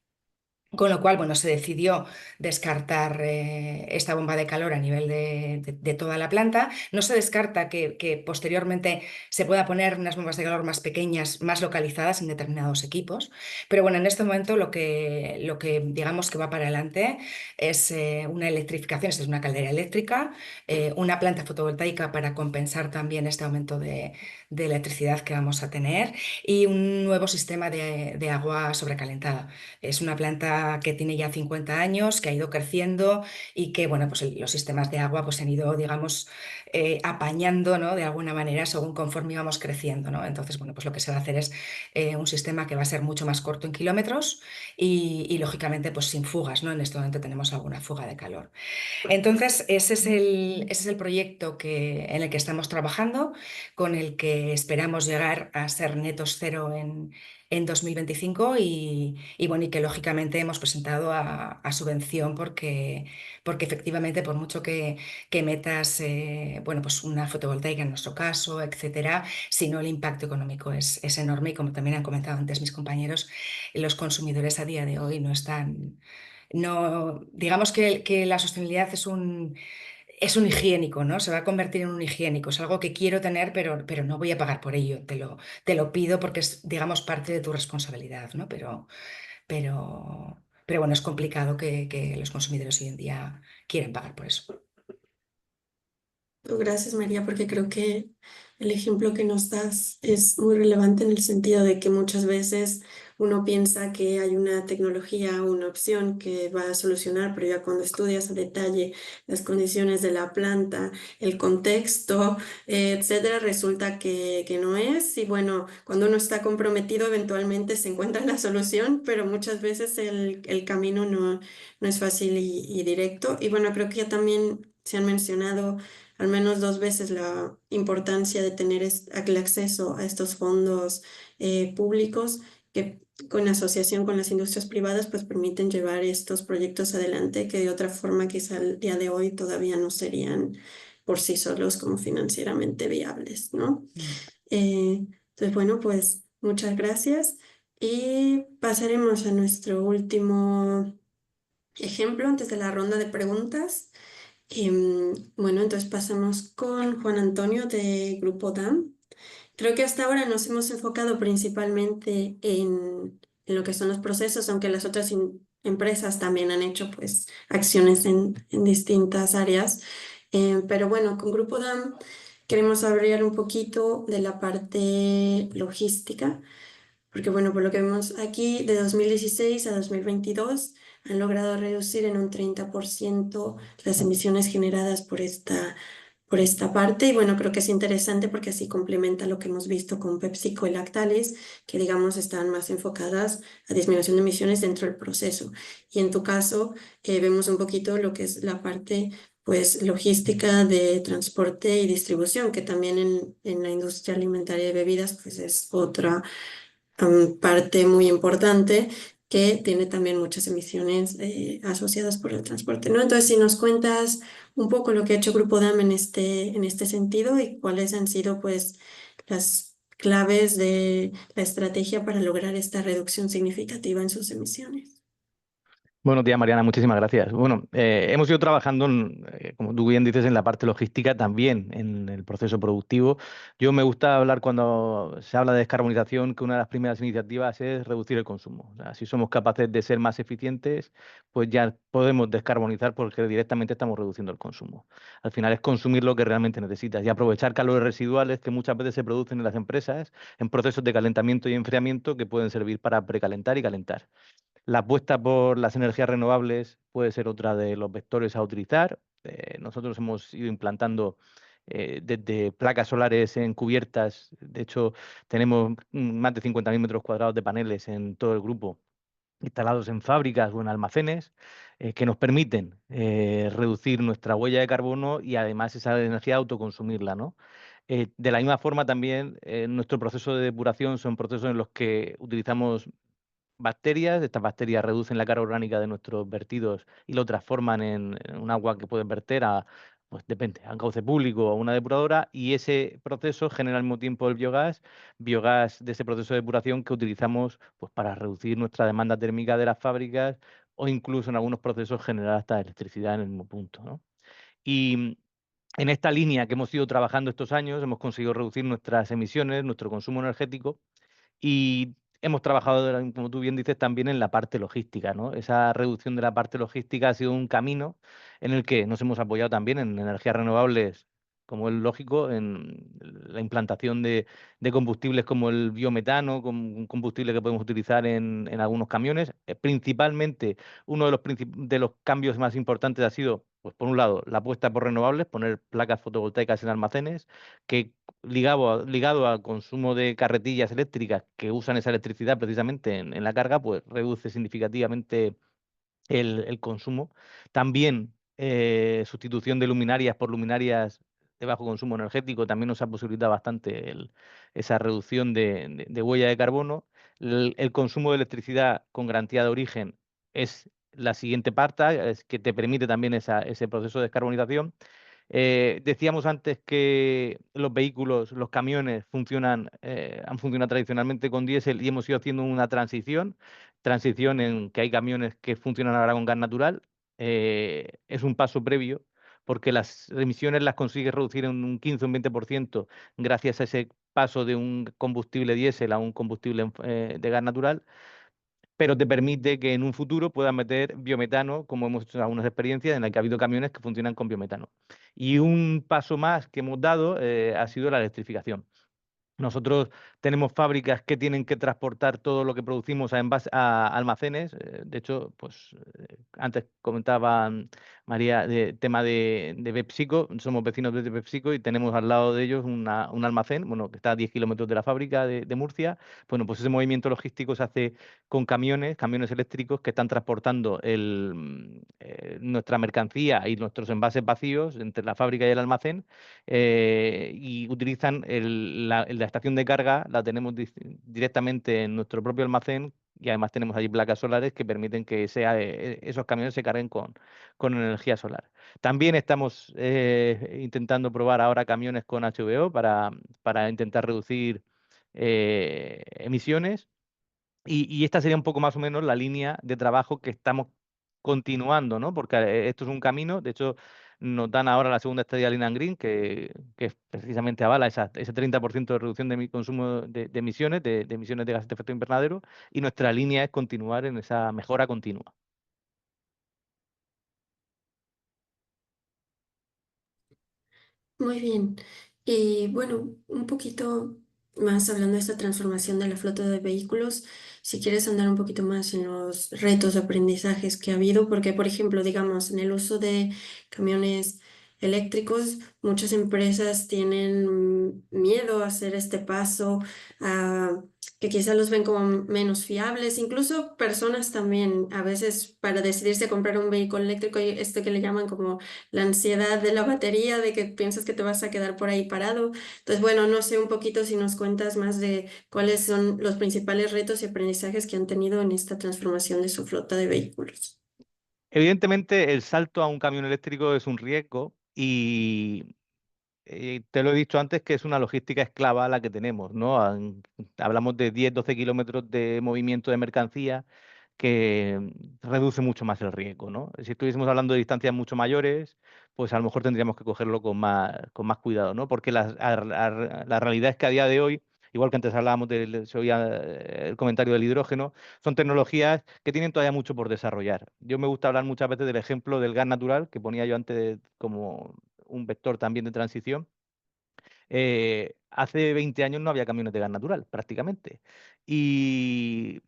Con lo cual, bueno, se decidió descartar esta bomba de calor a nivel de toda la planta. No se descarta que posteriormente se pueda poner unas bombas de calor más pequeñas, más localizadas en determinados equipos. Pero bueno, en este momento lo que digamos que va para adelante es una electrificación, es una caldera eléctrica, una planta fotovoltaica para compensar también este aumento de electricidad que vamos a tener y un nuevo sistema de agua sobrecalentada. Es una planta que tiene ya 50 años, que ha ido creciendo y que, bueno, pues los sistemas de agua pues, se han ido, digamos, apañando, ¿no? De alguna manera según conforme íbamos creciendo, ¿no? Entonces, bueno, pues lo que se va a hacer es un sistema que va a ser mucho más corto en kilómetros y lógicamente, pues sin fugas, ¿no? En este momento tenemos alguna fuga de calor. Entonces, ese es el proyecto en el que estamos trabajando, con el que esperamos llegar a ser netos cero en 2025 y bueno, y que lógicamente hemos presentado a subvención porque efectivamente por mucho que metas bueno, pues una fotovoltaica en nuestro caso, etcétera, si no el impacto económico es enorme y como también han comentado antes mis compañeros, los consumidores a día de hoy no están... No, digamos que la sostenibilidad es un higiénico, ¿no? Se va a convertir en un higiénico. Es algo que quiero tener, pero no voy a pagar por ello. Te lo pido porque es, digamos, parte de tu responsabilidad, ¿no? Pero bueno, es complicado que los consumidores hoy en día quieran pagar por eso. Gracias, María, porque creo que el ejemplo que nos das es muy relevante en el sentido de que muchas veces uno piensa que hay una tecnología o una opción que va a solucionar, pero ya cuando estudias a detalle las condiciones de la planta, el contexto, etcétera, resulta que no es. Y bueno, cuando uno está comprometido, eventualmente se encuentra la solución, pero muchas veces el camino no es fácil y directo. Y bueno, creo que ya también se han mencionado al menos 2 veces la importancia de tener el acceso a estos fondos públicos que con asociación con las industrias privadas pues permiten llevar estos proyectos adelante que de otra forma quizá al día de hoy todavía no serían por sí solos como financieramente viables, ¿no? Entonces, bueno, pues muchas gracias y pasaremos a nuestro último ejemplo antes de la ronda de preguntas. Bueno, entonces pasamos con Juan Antonio de Grupo DAM. Creo que hasta ahora nos hemos enfocado principalmente en lo que son los procesos, aunque las otras empresas también han hecho pues acciones en distintas áreas. Pero bueno, con Grupo DAM queremos hablar un poquito de la parte logística. Porque bueno, por lo que vemos aquí, de 2016 a 2022 han logrado reducir en un 30% las emisiones generadas por esta parte. Y bueno, creo que es interesante porque así complementa lo que hemos visto con PepsiCo y Lactalis, que digamos están más enfocadas a disminución de emisiones dentro del proceso. Y en tu caso, vemos un poquito lo que es la parte pues logística de transporte y distribución, que también en la industria alimentaria de bebidas pues es parte muy importante que tiene también muchas emisiones asociadas por el transporte, ¿no? Entonces, si nos cuentas un poco lo que ha hecho Grupo DAM en este sentido y cuáles han sido, pues, las claves de la estrategia para lograr esta reducción significativa en sus emisiones. Buenos días, Mariana, muchísimas gracias. Bueno, hemos ido trabajando, como tú bien dices, en la parte logística, también en el proceso productivo. Yo me gusta hablar cuando se habla de descarbonización que una de las primeras iniciativas es reducir el consumo. O sea, si somos capaces de ser más eficientes, pues ya podemos descarbonizar porque directamente estamos reduciendo el consumo. Al final es consumir lo que realmente necesitas y aprovechar calores residuales que muchas veces se producen en las empresas en procesos de calentamiento y enfriamiento que pueden servir para precalentar y calentar. La apuesta por las energías renovables puede ser otra de los vectores a utilizar. Nosotros hemos ido implantando desde placas solares en cubiertas. De hecho, tenemos más de 50.000 metros cuadrados de paneles en todo el grupo instalados en fábricas o en almacenes que nos permiten reducir nuestra huella de carbono y además esa energía autoconsumirla, ¿no? De la misma forma también nuestro proceso de depuración son procesos en los que utilizamos bacterias. Estas bacterias reducen la carga orgánica de nuestros vertidos y lo transforman en un agua que pueden verter a, pues depende, a un cauce público o a una depuradora, y ese proceso genera al mismo tiempo el biogás de ese proceso de depuración que utilizamos pues, para reducir nuestra demanda térmica de las fábricas o incluso en algunos procesos generar hasta electricidad en el mismo punto, ¿no? Y en esta línea que hemos ido trabajando estos años, hemos conseguido reducir nuestras emisiones, nuestro consumo energético y hemos trabajado, como tú bien dices, también en la parte logística, ¿no? Esa reducción de la parte logística ha sido un camino en el que nos hemos apoyado también en energías renovables, como es lógico, en la implantación de combustibles como el biometano, como un combustible que podemos utilizar en algunos camiones. Principalmente, uno de los cambios más importantes ha sido, pues por un lado, la apuesta por renovables, poner placas fotovoltaicas en almacenes, que ligado al consumo de carretillas eléctricas que usan esa electricidad precisamente en la carga, pues reduce significativamente el consumo. También sustitución de luminarias por luminarias de bajo consumo energético también nos ha posibilitado bastante esa reducción de huella de carbono. El consumo de electricidad con garantía de origen es la siguiente parte, es que te permite también ese proceso de descarbonización. Decíamos antes que los vehículos, los camiones han funcionado tradicionalmente con diésel y hemos ido haciendo una transición en que hay camiones que funcionan ahora con gas natural. Es un paso previo porque las emisiones las consigues reducir en un 15 o un 20% gracias a ese paso de un combustible diésel a un combustible de gas natural, pero te permite que en un futuro puedas meter biometano, como hemos hecho algunas experiencias en las que ha habido camiones que funcionan con biometano. Y un paso más que hemos dado ha sido la electrificación. Nosotros tenemos fábricas que tienen que transportar todo lo que producimos a almacenes. De hecho, pues antes comentaba María de tema de PepsiCo. Somos vecinos de PepsiCo y tenemos al lado de ellos un almacén, bueno, que está a 10 kilómetros de la fábrica de Murcia. Bueno, pues ese movimiento logístico se hace con camiones eléctricos que están transportando nuestra mercancía y nuestros envases vacíos entre la fábrica y el almacén, y utilizan la estación de carga, la tenemos directamente en nuestro propio almacén y además tenemos allí placas solares que permiten que esos camiones se carguen con energía solar. También estamos intentando probar ahora camiones con HVO para intentar reducir emisiones. Y esta sería un poco más o menos la línea de trabajo que estamos continuando, ¿no? Porque esto es un camino. De hecho, nos dan ahora la segunda estrella Lean and Green, que precisamente avala ese 30% de reducción de mi consumo de emisiones, de emisiones de gases de efecto invernadero, y nuestra línea es continuar en esa mejora continua. Muy bien. Y bueno, un poquito más hablando de esta transformación de la flota de vehículos, si quieres andar un poquito más en los retos de aprendizajes que ha habido, porque por ejemplo, digamos, en el uso de camiones eléctricos, muchas empresas tienen miedo a hacer este paso, a que quizá los ven como menos fiables, incluso personas también, a veces para decidirse a comprar un vehículo eléctrico, hay esto que le llaman como la ansiedad de la batería, de que piensas que te vas a quedar por ahí parado. Entonces, bueno, no sé un poquito si nos cuentas más de cuáles son los principales retos y aprendizajes que han tenido en esta transformación de su flota de vehículos. Evidentemente, el salto a un camión eléctrico es un riesgo y te lo he dicho antes que es una logística esclava la que tenemos, ¿no? Hablamos de 10-12 kilómetros de movimiento de mercancía que reduce mucho más el riesgo, ¿no? Si estuviésemos hablando de distancias mucho mayores, pues a lo mejor tendríamos que cogerlo con más cuidado, ¿no? Porque la realidad es que a día de hoy, igual que antes hablábamos se oía el comentario del hidrógeno, son tecnologías que tienen todavía mucho por desarrollar. Yo me gusta hablar muchas veces del ejemplo del gas natural, que ponía yo antes como un vector también de transición. Hace 20 años no había camiones de gas natural, prácticamente. Y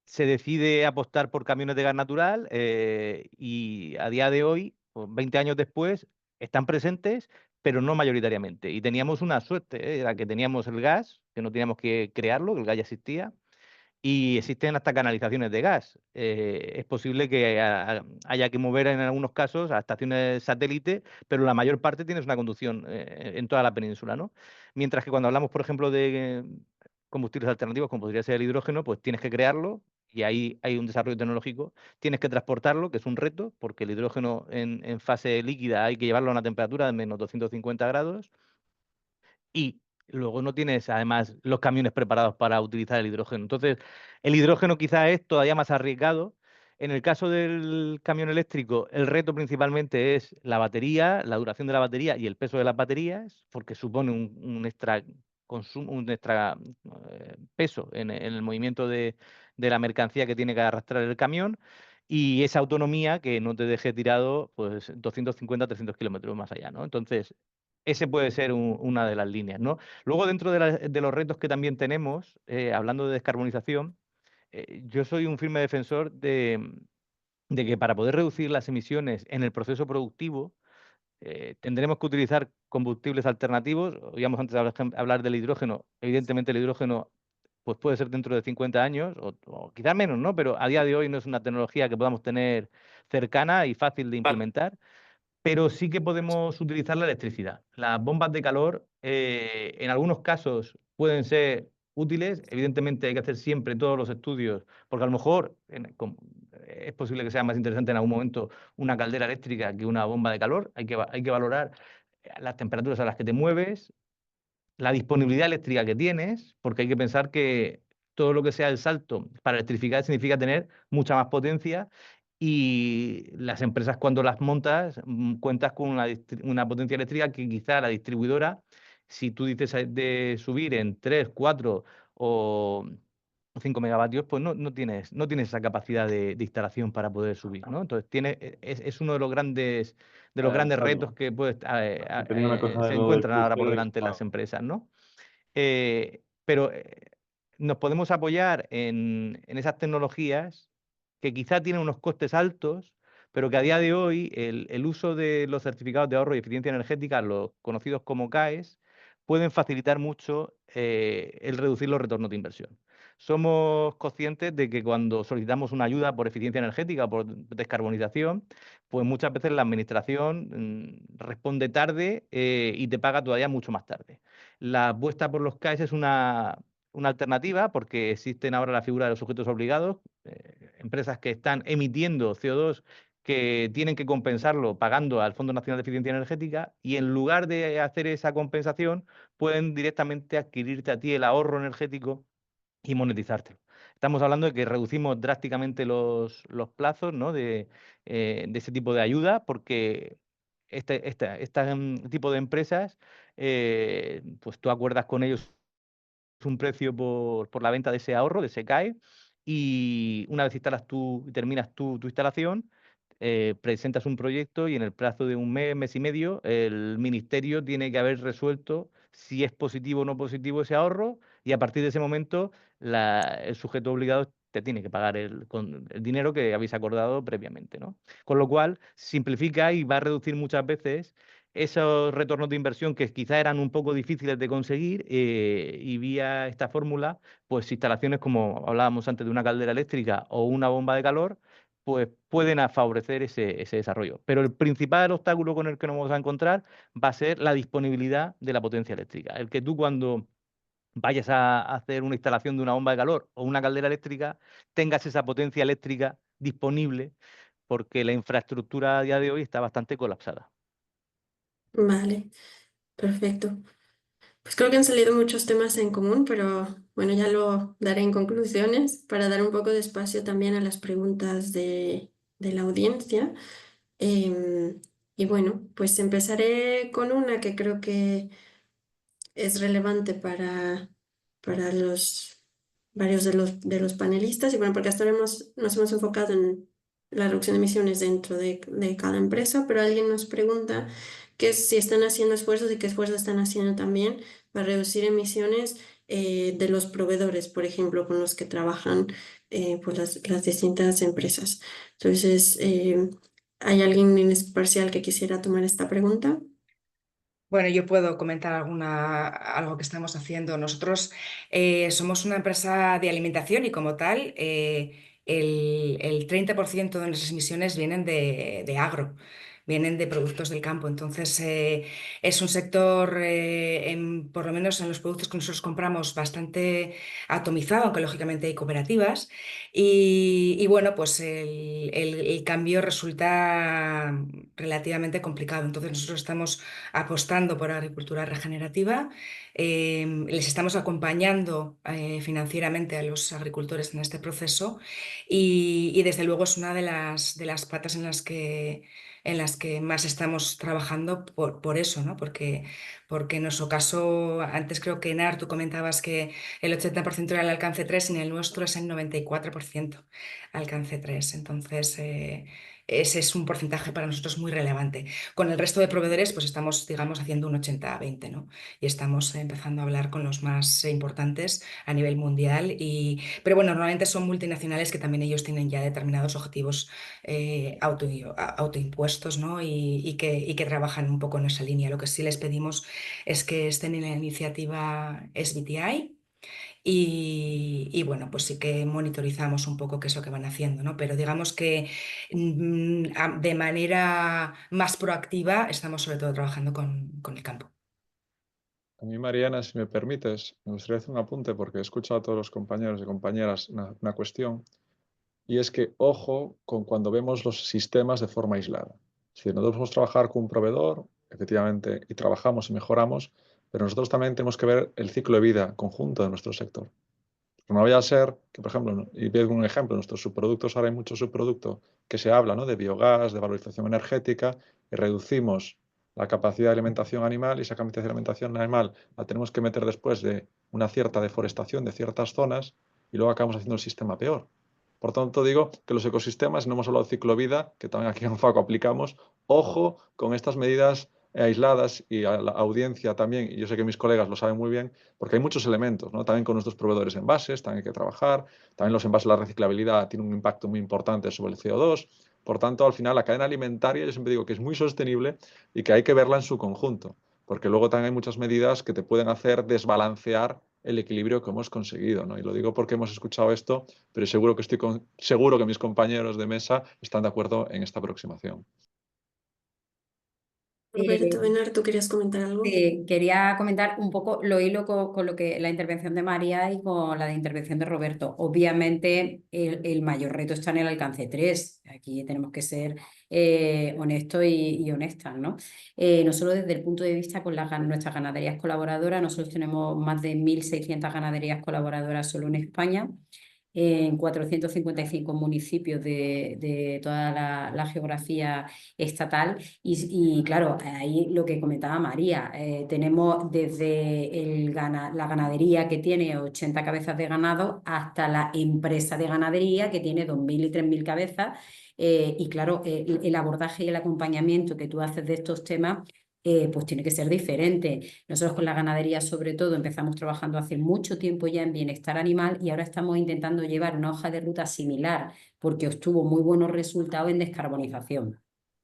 se decide apostar por camiones de gas natural y a día de hoy, pues 20 años después, están presentes, pero no mayoritariamente. Y teníamos una suerte, era que teníamos el gas, que no teníamos que crearlo, que el gas ya existía, y existen hasta canalizaciones de gas. Es posible que haya que mover en algunos casos a estaciones satélite, pero la mayor parte tienes una conducción en toda la península, ¿no? Mientras que cuando hablamos, por ejemplo, de combustibles alternativos, como podría ser el hidrógeno, pues tienes que crearlo y ahí hay un desarrollo tecnológico. Tienes que transportarlo, que es un reto, porque el hidrógeno en fase líquida hay que llevarlo a una temperatura de menos 250 grados y luego no tienes además los camiones preparados para utilizar el hidrógeno. Entonces, el hidrógeno quizá es todavía más arriesgado. En el caso del camión eléctrico, el reto principalmente es la batería, la duración de la batería y el peso de las baterías, porque supone un extra consumo, un extra peso en el movimiento de la mercancía que tiene que arrastrar el camión y esa autonomía que no te deje tirado pues 250-300 kilómetros más allá, ¿no? Entonces, ese puede ser una de las líneas, ¿no? Luego, dentro de los retos que también tenemos, hablando de descarbonización, yo soy un firme defensor de que para poder reducir las emisiones en el proceso productivo, tendremos que utilizar combustibles alternativos. Oíamos antes hablar del hidrógeno. Evidentemente, el hidrógeno pues puede ser dentro de 50 años, o quizás menos, ¿no? Pero a día de hoy no es una tecnología que podamos tener cercana y fácil de implementar, pero sí que podemos utilizar la electricidad. Las bombas de calor, en algunos casos, pueden ser útiles. Evidentemente, hay que hacer siempre todos los estudios, porque a lo mejor es posible que sea más interesante en algún momento una caldera eléctrica que una bomba de calor. Hay que valorar las temperaturas a las que te mueves, la disponibilidad eléctrica que tienes, porque hay que pensar que todo lo que sea el salto para electrificar significa tener mucha más potencia y las empresas cuando las montas cuentas con una potencia eléctrica que quizá la distribuidora, si tú dices de subir en 3, 4 o 5 megavatios, pues no tienes esa capacidad de instalación para poder subir, ¿no? Entonces es uno de los grandes retos Antonio, que tenía una cosa de se lo del encuentran ahora por cruce. delante las empresas, ¿no? Pero nos podemos apoyar en esas tecnologías que quizá tienen unos costes altos, pero que a día de hoy el uso de los certificados de ahorro y eficiencia energética, los conocidos como CAEs, pueden facilitar mucho el reducir los retornos de inversión. Somos conscientes de que cuando solicitamos una ayuda por eficiencia energética o por descarbonización, pues muchas veces la administración responde tarde y te paga todavía mucho más tarde. La apuesta por los CAEs es una alternativa porque existen ahora la figura de los sujetos obligados, empresas que están emitiendo CO2 que tienen que compensarlo pagando al Fondo Nacional de Eficiencia Energética y en lugar de hacer esa compensación pueden directamente adquirirte a ti el ahorro energético y monetizártelo. Estamos hablando de que reducimos drásticamente los plazos, ¿no? de ese tipo de ayuda porque este tipo de empresas, pues tú acuerdas con ellos un precio por la venta de ese ahorro, de ese CAE, y una vez terminas tu instalación, presentas un proyecto y en el plazo de un mes, mes y medio, el ministerio tiene que haber resuelto si es positivo o no positivo ese ahorro y a partir de ese momento el sujeto obligado te tiene que pagar con el dinero que habéis acordado previamente, ¿no? Con lo cual simplifica y va a reducir muchas veces esos retornos de inversión que quizás eran un poco difíciles de conseguir y vía esta fórmula, pues instalaciones como hablábamos antes de una caldera eléctrica o una bomba de calor, pues pueden favorecer ese desarrollo. Pero el principal obstáculo con el que nos vamos a encontrar va a ser la disponibilidad de la potencia eléctrica. El que tú cuando vayas a hacer una instalación de una bomba de calor o una caldera eléctrica, tengas esa potencia eléctrica disponible, porque la infraestructura a día de hoy está bastante colapsada. Vale, perfecto. Pues creo que han salido muchos temas en común, pero bueno, ya lo daré en conclusiones para dar un poco de espacio también a las preguntas de la audiencia. Em, y bueno, pues empezaré con una que creo que es relevante para varios de los panelistas. Y bueno, porque hasta ahora nos hemos enfocado en la reducción de emisiones dentro de cada empresa, pero alguien nos pregunta si están haciendo esfuerzos y qué esfuerzos están haciendo también para reducir emisiones de los proveedores, por ejemplo, con los que trabajan pues las distintas empresas. Entonces, ¿hay alguien en especial que quisiera tomar esta pregunta? Bueno, yo puedo comentar algo que estamos haciendo. Nosotros somos una empresa de alimentación y como tal, el 30% de nuestras emisiones vienen de agro, vienen de productos del campo. Entonces, es un sector, por lo menos en los productos que nosotros compramos, bastante atomizado, aunque lógicamente hay cooperativas. Y bueno, pues el cambio resulta relativamente complicado. Entonces, nosotros estamos apostando por agricultura regenerativa. Les estamos acompañando financieramente a los agricultores en este proceso y desde luego es una de las patas en las que más estamos trabajando por eso, ¿no? Porque en nuestro caso, antes creo que Enar, tú comentabas que el 80% era el alcance 3 y en el nuestro es el 94% alcance 3. Entonces, ese es un porcentaje para nosotros muy relevante. Con el resto de proveedores, pues estamos, digamos, haciendo un 80-20, ¿no? Y estamos empezando a hablar con los más importantes a nivel mundial. Pero bueno, normalmente son multinacionales que también ellos tienen ya determinados objetivos autoimpuestos, ¿no? Y que trabajan un poco en esa línea. Lo que sí les pedimos es que estén en la iniciativa SBTI. Y bueno, pues sí que monitorizamos un poco qué es lo que van haciendo, ¿no? Pero digamos que de manera más proactiva estamos sobre todo trabajando con el campo. A mí, Mariana, si me permites, me gustaría hacer un apunte porque he escuchado a todos los compañeros y compañeras una cuestión, y es que ojo con cuando vemos los sistemas de forma aislada. Si nosotros vamos a trabajar con un proveedor, efectivamente, y trabajamos y mejoramos, pero nosotros también tenemos que ver el ciclo de vida conjunto de nuestro sector. No vaya a ser que, por ejemplo, y veo un ejemplo, nuestros subproductos, ahora hay mucho subproducto que se habla, ¿no?, de biogás, de valorización energética, y reducimos la capacidad de alimentación animal, y esa capacidad de alimentación animal la tenemos que meter después de una cierta deforestación de ciertas zonas, y luego acabamos haciendo el sistema peor. Por tanto, digo que los ecosistemas, no hemos hablado de ciclo vida, que también aquí en FACO aplicamos, ojo con estas medidas aisladas, y a la audiencia también, y yo sé que mis colegas lo saben muy bien, porque hay muchos elementos, ¿no? También con nuestros proveedores de envases, también hay que trabajar, también los envases, la reciclabilidad tiene un impacto muy importante sobre el CO2, por tanto, al final, la cadena alimentaria, yo siempre digo que es muy sostenible y que hay que verla en su conjunto, porque luego también hay muchas medidas que te pueden hacer desbalancear el equilibrio que hemos conseguido, ¿no? Y lo digo porque hemos escuchado esto, pero seguro que seguro que mis compañeros de mesa están de acuerdo en esta aproximación. Roberto, Enar, ¿tú querías comentar algo? Quería comentar un poco, lo hilo con lo que la intervención de María y con la de intervención de Roberto. Obviamente, el mayor reto está en el alcance 3. Aquí tenemos que ser honestos y honestas, ¿no? Nosotros, desde el punto de vista con nuestras ganaderías colaboradoras, nosotros tenemos más de 1.600 ganaderías colaboradoras solo en España, en 455 municipios de toda la geografía estatal. Y claro, ahí lo que comentaba María, tenemos desde la ganadería que tiene 80 cabezas de ganado hasta la empresa de ganadería que tiene 2.000 y 3.000 cabezas. Y claro, el abordaje y el acompañamiento que tú haces de estos temas pues tiene que ser diferente. Nosotros con la ganadería, sobre todo, empezamos trabajando hace mucho tiempo ya en bienestar animal y ahora estamos intentando llevar una hoja de ruta similar porque obtuvo muy buenos resultados en descarbonización.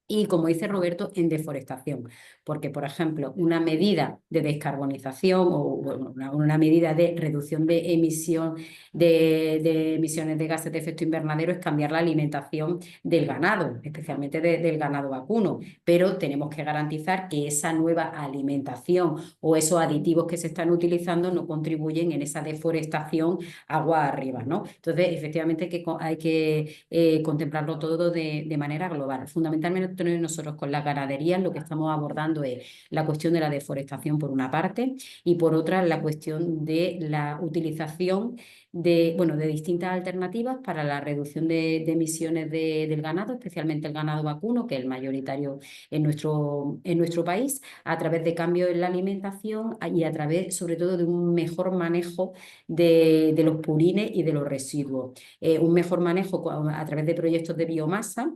Y como dice Roberto, en deforestación, porque por ejemplo, una medida de descarbonización o bueno, una medida de reducción de emisión de emisiones de gases de efecto invernadero es cambiar la alimentación del ganado, especialmente del ganado vacuno, pero tenemos que garantizar que esa nueva alimentación o esos aditivos que se están utilizando no contribuyen en esa deforestación agua arriba, ¿no? Entonces, efectivamente hay que contemplarlo todo de manera global. Fundamentalmente nosotros con la ganadería lo que estamos abordando es la cuestión de la deforestación por una parte y por otra la cuestión de la utilización de distintas alternativas para la reducción de emisiones del ganado, especialmente el ganado vacuno, que es el mayoritario en nuestro país, a través de cambios en la alimentación y a través sobre todo de un mejor manejo de los purines y de los residuos. Un mejor manejo a través de proyectos de biomasa,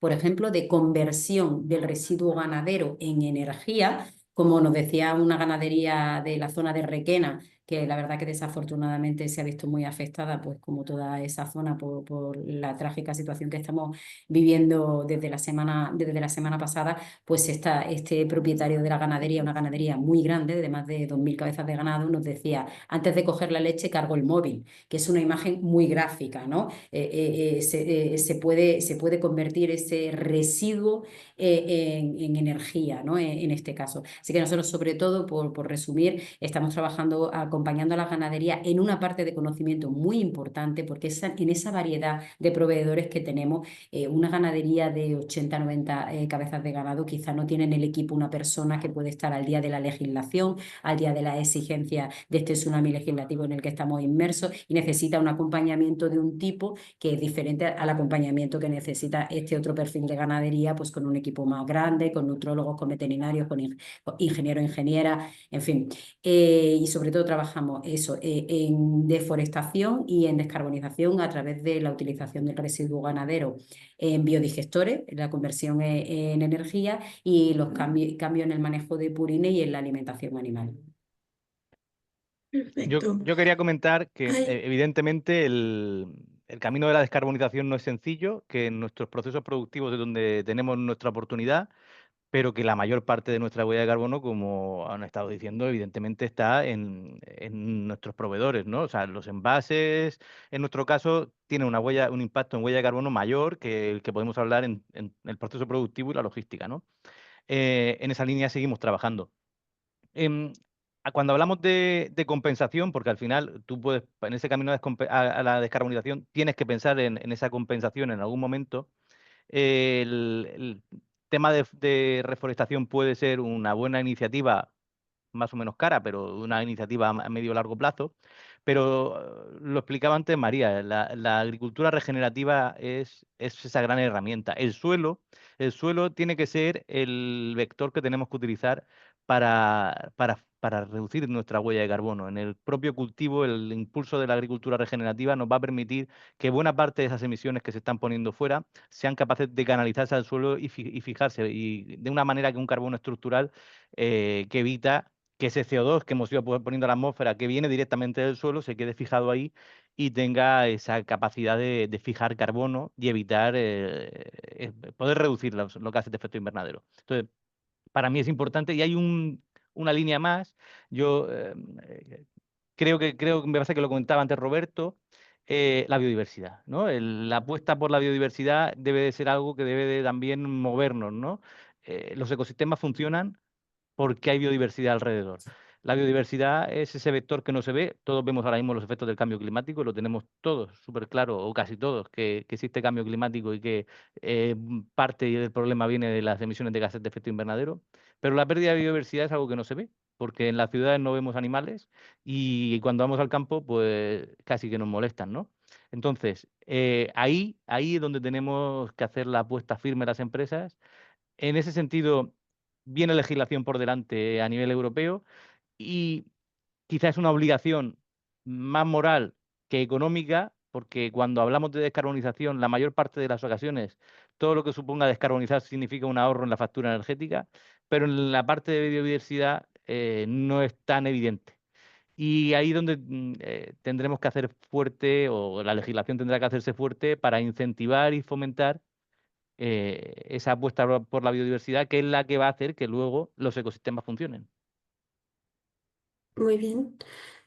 por ejemplo, de conversión del residuo ganadero en energía, como nos decía una ganadería de la zona de Requena, que la verdad que desafortunadamente se ha visto muy afectada, pues como toda esa zona, por la trágica situación que estamos viviendo desde la semana pasada, pues este propietario de la ganadería, una ganadería muy grande, de más de 2.000 cabezas de ganado, nos decía, antes de coger la leche cargo el móvil, que es una imagen muy gráfica, ¿no? Se puede convertir ese residuo en energía, ¿no? En este caso. Así que nosotros, sobre todo, por resumir, estamos trabajando acompañando a la ganadería en una parte de conocimiento muy importante, porque en esa variedad de proveedores que tenemos, una ganadería de 80, 90 cabezas de ganado quizá no tiene en el equipo una persona que puede estar al día de la legislación, al día de la exigencia de este tsunami legislativo en el que estamos inmersos y necesita un acompañamiento de un tipo que es diferente al acompañamiento que necesita este otro perfil de ganadería, pues con un equipo más grande, con nutrólogos, con veterinarios, con ingeniero, ingeniera, en fin. Y sobre todo trabajamos eso en deforestación y en descarbonización a través de la utilización del residuo ganadero en biodigestores, la conversión en energía y los cambios en el manejo de purines y en la alimentación animal. Perfecto. Yo quería comentar que Ay, evidentemente el camino de la descarbonización no es sencillo, que en nuestros procesos productivos es donde tenemos nuestra oportunidad, pero que la mayor parte de nuestra huella de carbono, como han estado diciendo, evidentemente está en nuestros proveedores, ¿no? O sea, los envases, en nuestro caso, tienen un impacto en huella de carbono mayor que el que podemos hablar en el proceso productivo y la logística, ¿no? En esa línea seguimos trabajando. Em, Cuando hablamos de compensación, porque al final tú puedes, en ese camino a la descarbonización, tienes que pensar en esa compensación en algún momento. El tema de reforestación puede ser una buena iniciativa, más o menos cara, pero una iniciativa a medio o largo plazo. Pero lo explicaba antes María, la agricultura regenerativa es esa gran herramienta. El suelo tiene que ser el vector que tenemos que utilizar para reducir nuestra huella de carbono. En el propio cultivo, el impulso de la agricultura regenerativa nos va a permitir que buena parte de esas emisiones que se están poniendo fuera sean capaces de canalizarse al suelo y fijarse, y de una manera que un carbono estructural que evita que ese CO2 que hemos ido poniendo a la atmósfera, que viene directamente del suelo, se quede fijado ahí y tenga esa capacidad de fijar carbono y evitar poder reducir los gases de efecto invernadero. Entonces, para mí es importante y hay una línea más. Yo creo que me parece que lo comentaba antes Roberto, la biodiversidad, ¿no? La apuesta por la biodiversidad debe de ser algo que debe de también movernos, ¿no? Los ecosistemas funcionan porque hay biodiversidad alrededor. La biodiversidad es ese vector que no se ve. Todos vemos ahora mismo los efectos del cambio climático, lo tenemos todos súper claro, o casi todos, que existe cambio climático y que parte del problema viene de las emisiones de gases de efecto invernadero. Pero la pérdida de biodiversidad es algo que no se ve, porque en las ciudades no vemos animales y cuando vamos al campo, pues casi que nos molestan, ¿no? Entonces, ahí es donde tenemos que hacer la apuesta firme las empresas. En ese sentido, viene legislación por delante a nivel europeo y quizás es una obligación más moral que económica, porque cuando hablamos de descarbonización, la mayor parte de las ocasiones, todo lo que suponga descarbonizar significa un ahorro en la factura energética, pero en la parte de biodiversidad no es tan evidente. Y ahí donde tendremos que hacer fuerte, o la legislación tendrá que hacerse fuerte para incentivar y fomentar esa apuesta por la biodiversidad, que es la que va a hacer que luego los ecosistemas funcionen. Muy bien.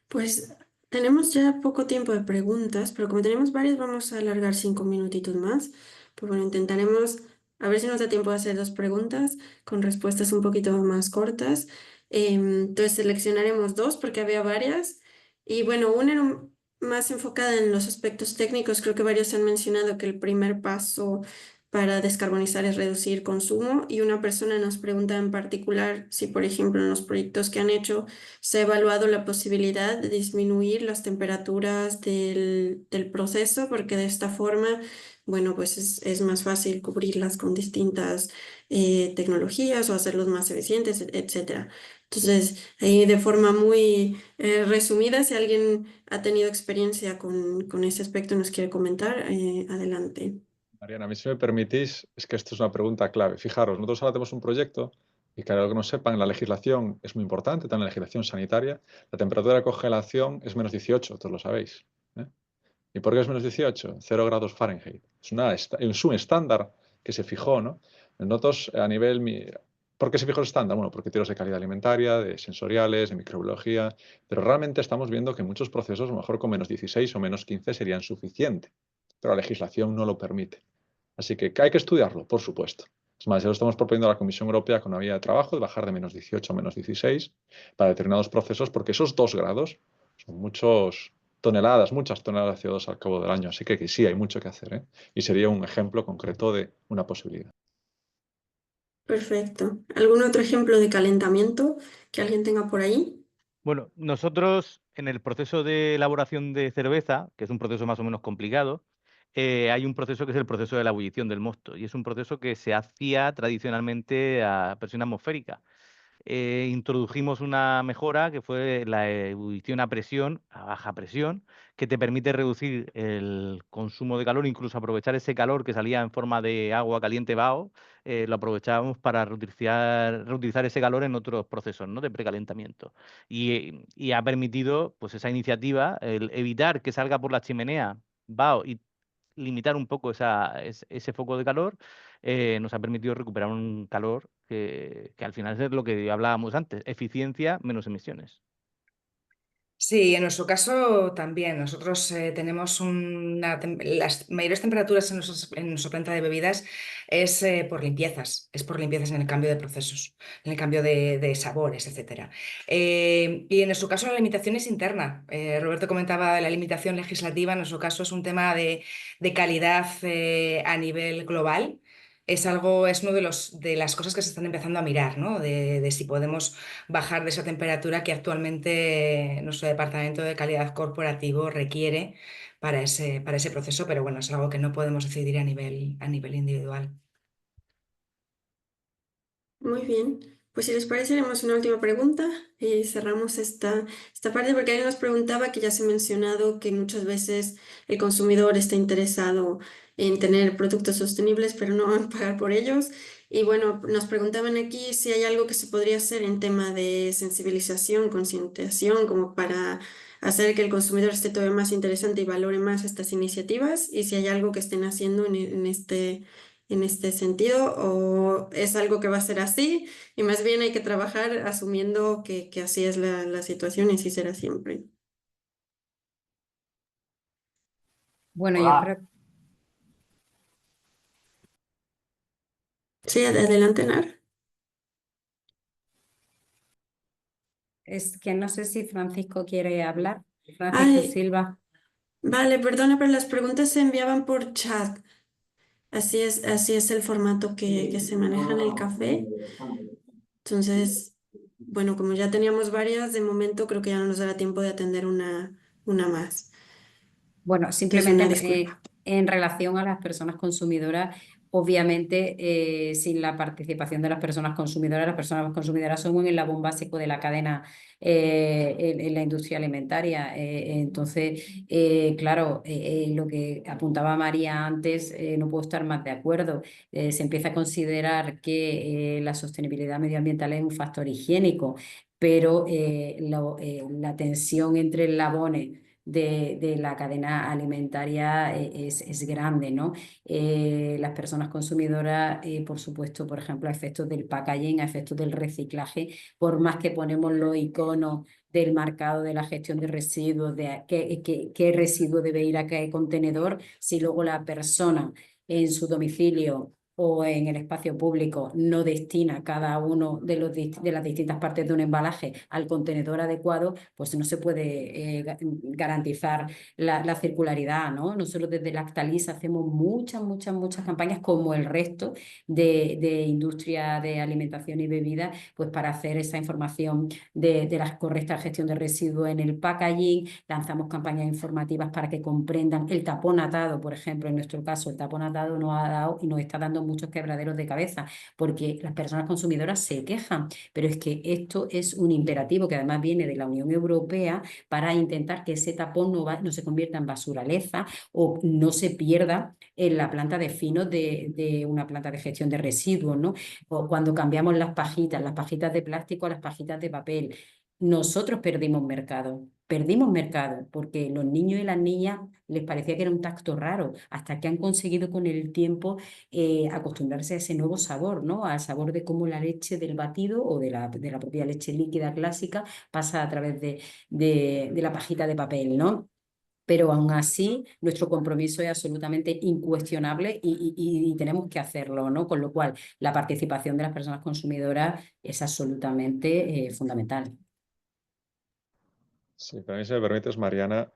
Pues tenemos ya poco tiempo de preguntas, pero como tenemos varias, vamos a alargar 5 minutitos más. Pues bueno, intentaremos a ver si nos da tiempo de hacer 2 preguntas con respuestas un poquito más cortas. Entonces seleccionaremos 2 porque había varias. Y bueno, una era más enfocada en los aspectos técnicos. Creo que varios han mencionado que el primer paso para descarbonizar es reducir consumo. Y una persona nos pregunta en particular si, por ejemplo, en los proyectos que han hecho, se ha evaluado la posibilidad de disminuir las temperaturas del proceso, porque de esta forma, bueno, pues es más fácil cubrirlas con distintas tecnologías o hacerlos más eficientes, etcétera. Entonces, ahí de forma muy resumida, si alguien ha tenido experiencia con ese aspecto y nos quiere comentar, adelante. Mariana, a mí si me permitís, es que esto es una pregunta clave. Fijaros, nosotros ahora tenemos un proyecto y que, que no sepan, la legislación es muy importante, también la legislación sanitaria. La temperatura de congelación es -18, todos lo sabéis. ¿Eh? ¿Y por qué es -18? 0 grados Fahrenheit. Es un estándar que se fijó, ¿no? Nosotros a nivel... ¿Por qué se fijó el estándar? Bueno, porque tiros de calidad alimentaria, de sensoriales, de microbiología, pero realmente estamos viendo que muchos procesos, a lo mejor con -16 o -15 serían suficientes, pero la legislación no lo permite. Así que hay que estudiarlo, por supuesto. Es más, ya lo estamos proponiendo a la Comisión Europea con una vía de trabajo de bajar de -18 a -16 para determinados procesos, porque esos 2 grados son muchas toneladas de CO2 al cabo del año. Así que sí, hay mucho que hacer, ¿eh? Y sería un ejemplo concreto de una posibilidad. Perfecto. ¿Algún otro ejemplo de calentamiento que alguien tenga por ahí? Bueno, nosotros en el proceso de elaboración de cerveza, que es un proceso más o menos complicado, hay un proceso que es el proceso de la ebullición del mosto, y es un proceso que se hacía tradicionalmente a presión atmosférica. Introdujimos una mejora que fue la ebullición a presión, a baja presión, que te permite reducir el consumo de calor, incluso aprovechar ese calor que salía en forma de agua caliente bao, lo aprovechábamos para reutilizar ese calor en otros procesos, ¿no?, de precalentamiento. Y ha permitido, pues, esa iniciativa, el evitar que salga por la chimenea bao y limitar un poco ese foco de calor, nos ha permitido recuperar un calor que al final es lo que hablábamos antes, eficiencia menos emisiones. Sí, en nuestro caso también. Nosotros tenemos las mayores temperaturas en nuestra planta de bebidas es por limpiezas en el cambio de procesos, en el cambio de sabores, etcétera. Y en nuestro caso la limitación es interna. Roberto comentaba la limitación legislativa, en nuestro caso es un tema de calidad a nivel global. Es uno de las cosas que se están empezando a mirar, ¿no? De si podemos bajar de esa temperatura que actualmente nuestro departamento de calidad corporativo requiere para ese proceso, pero bueno, es algo que no podemos decidir a nivel individual. Muy bien. Pues si les parece, haremos una última pregunta y cerramos esta parte porque alguien nos preguntaba, que ya se ha mencionado, que muchas veces el consumidor está interesado en tener productos sostenibles, pero no en pagar por ellos. Y bueno, nos preguntaban aquí si hay algo que se podría hacer en tema de sensibilización, concientización, como para hacer que el consumidor esté todavía más interesante y valore más estas iniciativas, y si hay algo que estén haciendo en este sentido, o es algo que va a ser así y más bien hay que trabajar asumiendo que así es la situación y así será siempre. Bueno, yo creo Sí, adelante, Nar. es que no sé si Francisco quiere hablar. Francisco Ay, Silva. vale, perdona, pero las preguntas se enviaban por chat. Así es el formato que se maneja en el café. Entonces, bueno, como ya teníamos varias, de momento creo que ya no nos dará tiempo de atender una más. Bueno, Entonces, simplemente una disculpa. en relación a las personas consumidoras, obviamente sin la participación de las personas consumidoras son un eslabón básico de la cadena en la industria alimentaria. Entonces, claro, lo que apuntaba María antes, no puedo estar más de acuerdo. Se empieza a considerar que la sostenibilidad medioambiental es un factor higiénico, pero la tensión entre eslabones de la cadena alimentaria es grande, ¿no? Las personas consumidoras, por supuesto, por ejemplo, a efectos del packaging, a efectos del reciclaje, por más que ponemos los iconos del marcado de la gestión de residuos, de qué residuo debe ir a qué contenedor, si luego la persona en su domicilio o en el espacio público no destina cada uno de las distintas partes de un embalaje al contenedor adecuado, pues no se puede garantizar la circularidad, ¿no? Nosotros desde Lactalis hacemos muchas campañas como el resto de industria de alimentación y bebida, pues para hacer esa información de la correcta gestión de residuos en el packaging. Lanzamos campañas informativas para que comprendan el tapón atado, por ejemplo, en nuestro caso, el tapón atado nos ha dado y nos está dando muchos quebraderos de cabeza, porque las personas consumidoras se quejan, pero es que esto es un imperativo que además viene de la Unión Europea para intentar que ese tapón no se convierta en basuraleza o no se pierda en la planta de finos de una planta de gestión de residuos, ¿no? O cuando cambiamos las pajitas de plástico a las pajitas de papel. Nosotros perdimos mercado porque los niños y las niñas les parecía que era un tacto raro, hasta que han conseguido con el tiempo acostumbrarse a ese nuevo sabor, ¿no? Al sabor de cómo la leche del batido o de la propia leche líquida clásica pasa a través de la pajita de papel, ¿no? Pero aún así nuestro compromiso es absolutamente incuestionable y tenemos que hacerlo, ¿no? Con lo cual la participación de las personas consumidoras es absolutamente fundamental. Sí, para mí, si me permites, Mariana,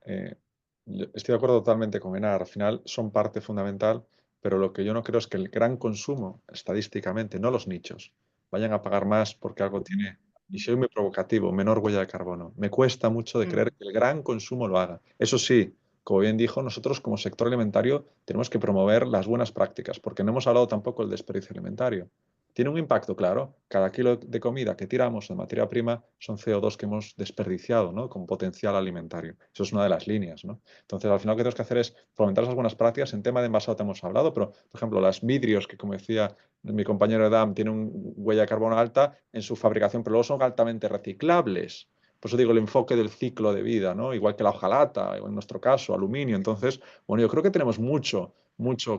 yo estoy de acuerdo totalmente con Enar. Al final son parte fundamental, pero lo que yo no creo es que el gran consumo, estadísticamente, no los nichos, vayan a pagar más porque algo tiene, y soy muy provocativo, menor huella de carbono. Me cuesta mucho de creer que el gran consumo lo haga. Eso sí, como bien dijo, nosotros como sector alimentario tenemos que promover las buenas prácticas, porque no hemos hablado tampoco del desperdicio alimentario. Tiene un impacto, claro. Cada kilo de comida que tiramos de materia prima son CO2 que hemos desperdiciado, ¿no? Con potencial alimentario. Eso es una de las líneas, ¿no? Entonces, al final lo que tenemos que hacer es fomentar esas buenas prácticas. En tema de envasado te hemos hablado, pero, por ejemplo, los vidrios, que como decía mi compañero Edam, tienen una huella de carbono alta en su fabricación, pero luego son altamente reciclables. Por eso digo el enfoque del ciclo de vida, ¿no? Igual que la hojalata, o en nuestro caso, aluminio. Entonces, bueno, yo creo que tenemos mucho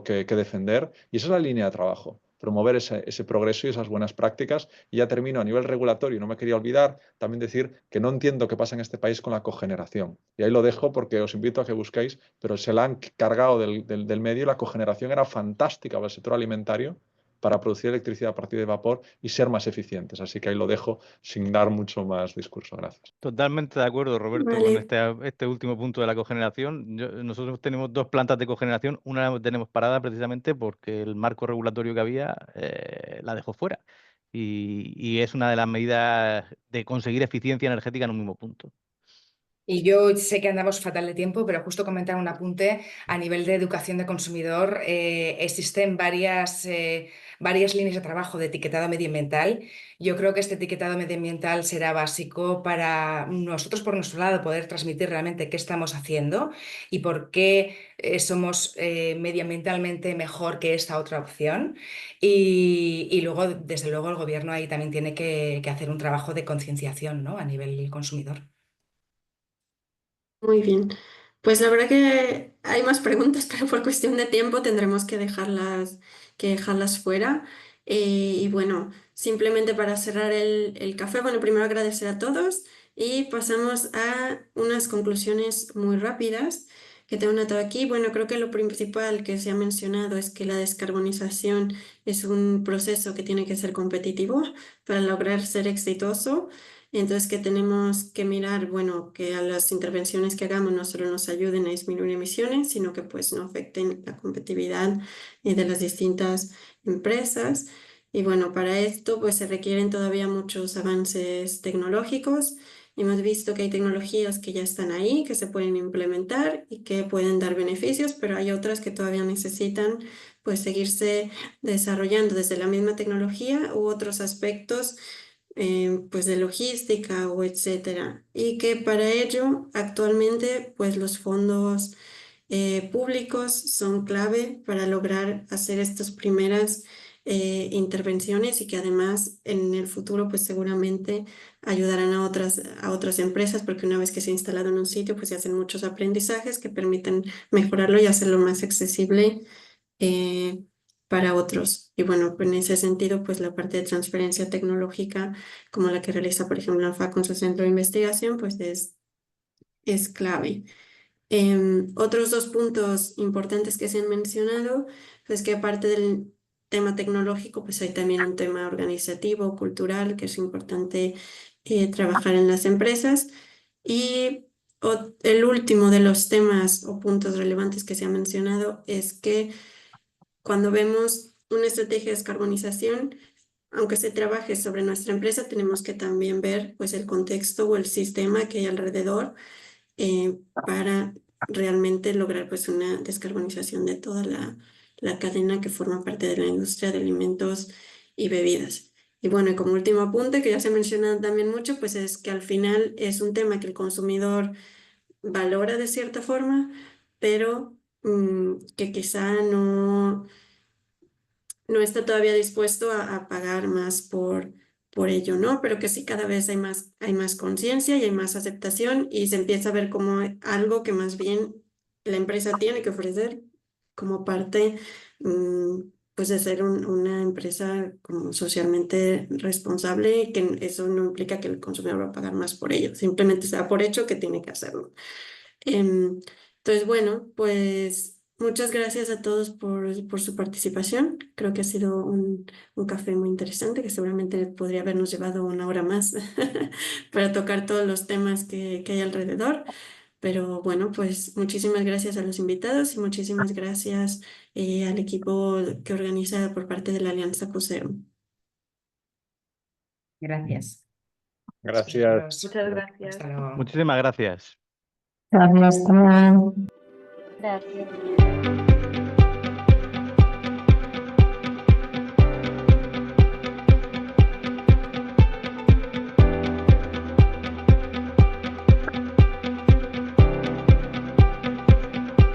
que defender y esa es la línea de trabajo, promover ese progreso y esas buenas prácticas. Y ya termino a nivel regulatorio, no me quería olvidar también decir que no entiendo qué pasa en este país con la cogeneración. Y ahí lo dejo porque os invito a que busquéis, pero se la han cargado del medio. La cogeneración era fantástica para el sector alimentario, para producir electricidad a partir de vapor y ser más eficientes. Así que ahí lo dejo sin dar mucho más discurso. Gracias. Totalmente de acuerdo, Roberto, con Vale. este último punto de la cogeneración. Nosotros tenemos 2 plantas de cogeneración, una la tenemos parada precisamente porque el marco regulatorio que había la dejó fuera. Y es una de las medidas de conseguir eficiencia energética en un mismo punto. Y yo sé que andamos fatal de tiempo, pero justo comentar un apunte a nivel de educación de consumidor. Existen varias líneas de trabajo de etiquetado medioambiental. Yo creo que este etiquetado medioambiental será básico para nosotros, por nuestro lado, poder transmitir realmente qué estamos haciendo y por qué somos medioambientalmente mejor que esta otra opción. Y luego, desde luego, el gobierno ahí también tiene que hacer un trabajo de concienciación, ¿no? A nivel consumidor. Muy bien. Pues la verdad que hay más preguntas, pero por cuestión de tiempo tendremos que dejarlas fuera. Y bueno, simplemente para cerrar el café, bueno, primero agradecer a todos y pasamos a unas conclusiones muy rápidas que tengo anotado aquí. Bueno, creo que lo principal que se ha mencionado es que la descarbonización es un proceso que tiene que ser competitivo para lograr ser exitoso. Entonces, que tenemos que mirar, bueno, que a las intervenciones que hagamos no solo nos ayuden a disminuir emisiones, sino que pues no afecten la competitividad de las distintas empresas. Y bueno, para esto pues se requieren todavía muchos avances tecnológicos. Hemos visto que hay tecnologías que ya están ahí, que se pueden implementar y que pueden dar beneficios, pero hay otras que todavía necesitan pues seguirse desarrollando desde la misma tecnología u otros aspectos pues de logística o etcétera. Y que para ello actualmente pues los fondos públicos son clave para lograr hacer estas primeras intervenciones y que además en el futuro pues seguramente ayudarán a otras empresas, porque una vez que se ha instalado en un sitio pues se hacen muchos aprendizajes que permiten mejorarlo y hacerlo más accesible eh, para otros. Y bueno, en ese sentido, pues la parte de transferencia tecnológica, como la que realiza, por ejemplo, ANFAC con su centro de investigación, pues es clave. Otros dos puntos importantes que se han mencionado, pues que aparte del tema tecnológico, pues hay también un tema organizativo, cultural, que es importante trabajar en las empresas. Y el último de los temas o puntos relevantes que se ha mencionado es que cuando vemos una estrategia de descarbonización, aunque se trabaje sobre nuestra empresa, tenemos que también ver pues, el contexto o el sistema que hay alrededor para realmente lograr pues, una descarbonización de toda la cadena que forma parte de la industria de alimentos y bebidas. Y bueno, y como último apunte, que ya se ha mencionado también mucho, pues es que al final es un tema que el consumidor valora de cierta forma, pero que quizá no está todavía dispuesto a pagar más por ello, ¿no? Pero que sí cada vez hay más conciencia y hay más aceptación y se empieza a ver como algo que más bien la empresa tiene que ofrecer como parte, pues de ser una empresa como socialmente responsable y que eso no implica que el consumidor va a pagar más por ello, simplemente se da por hecho que tiene que hacerlo. Entonces, bueno, pues muchas gracias a todos por su participación. Creo que ha sido un café muy interesante que seguramente podría habernos llevado una hora más para tocar todos los temas que hay alrededor. Pero bueno, pues muchísimas gracias a los invitados y muchísimas gracias al equipo que organiza por parte de la Alianza Cusero. Gracias. Gracias. Muchas gracias. Hasta luego. Muchísimas gracias. Gracias.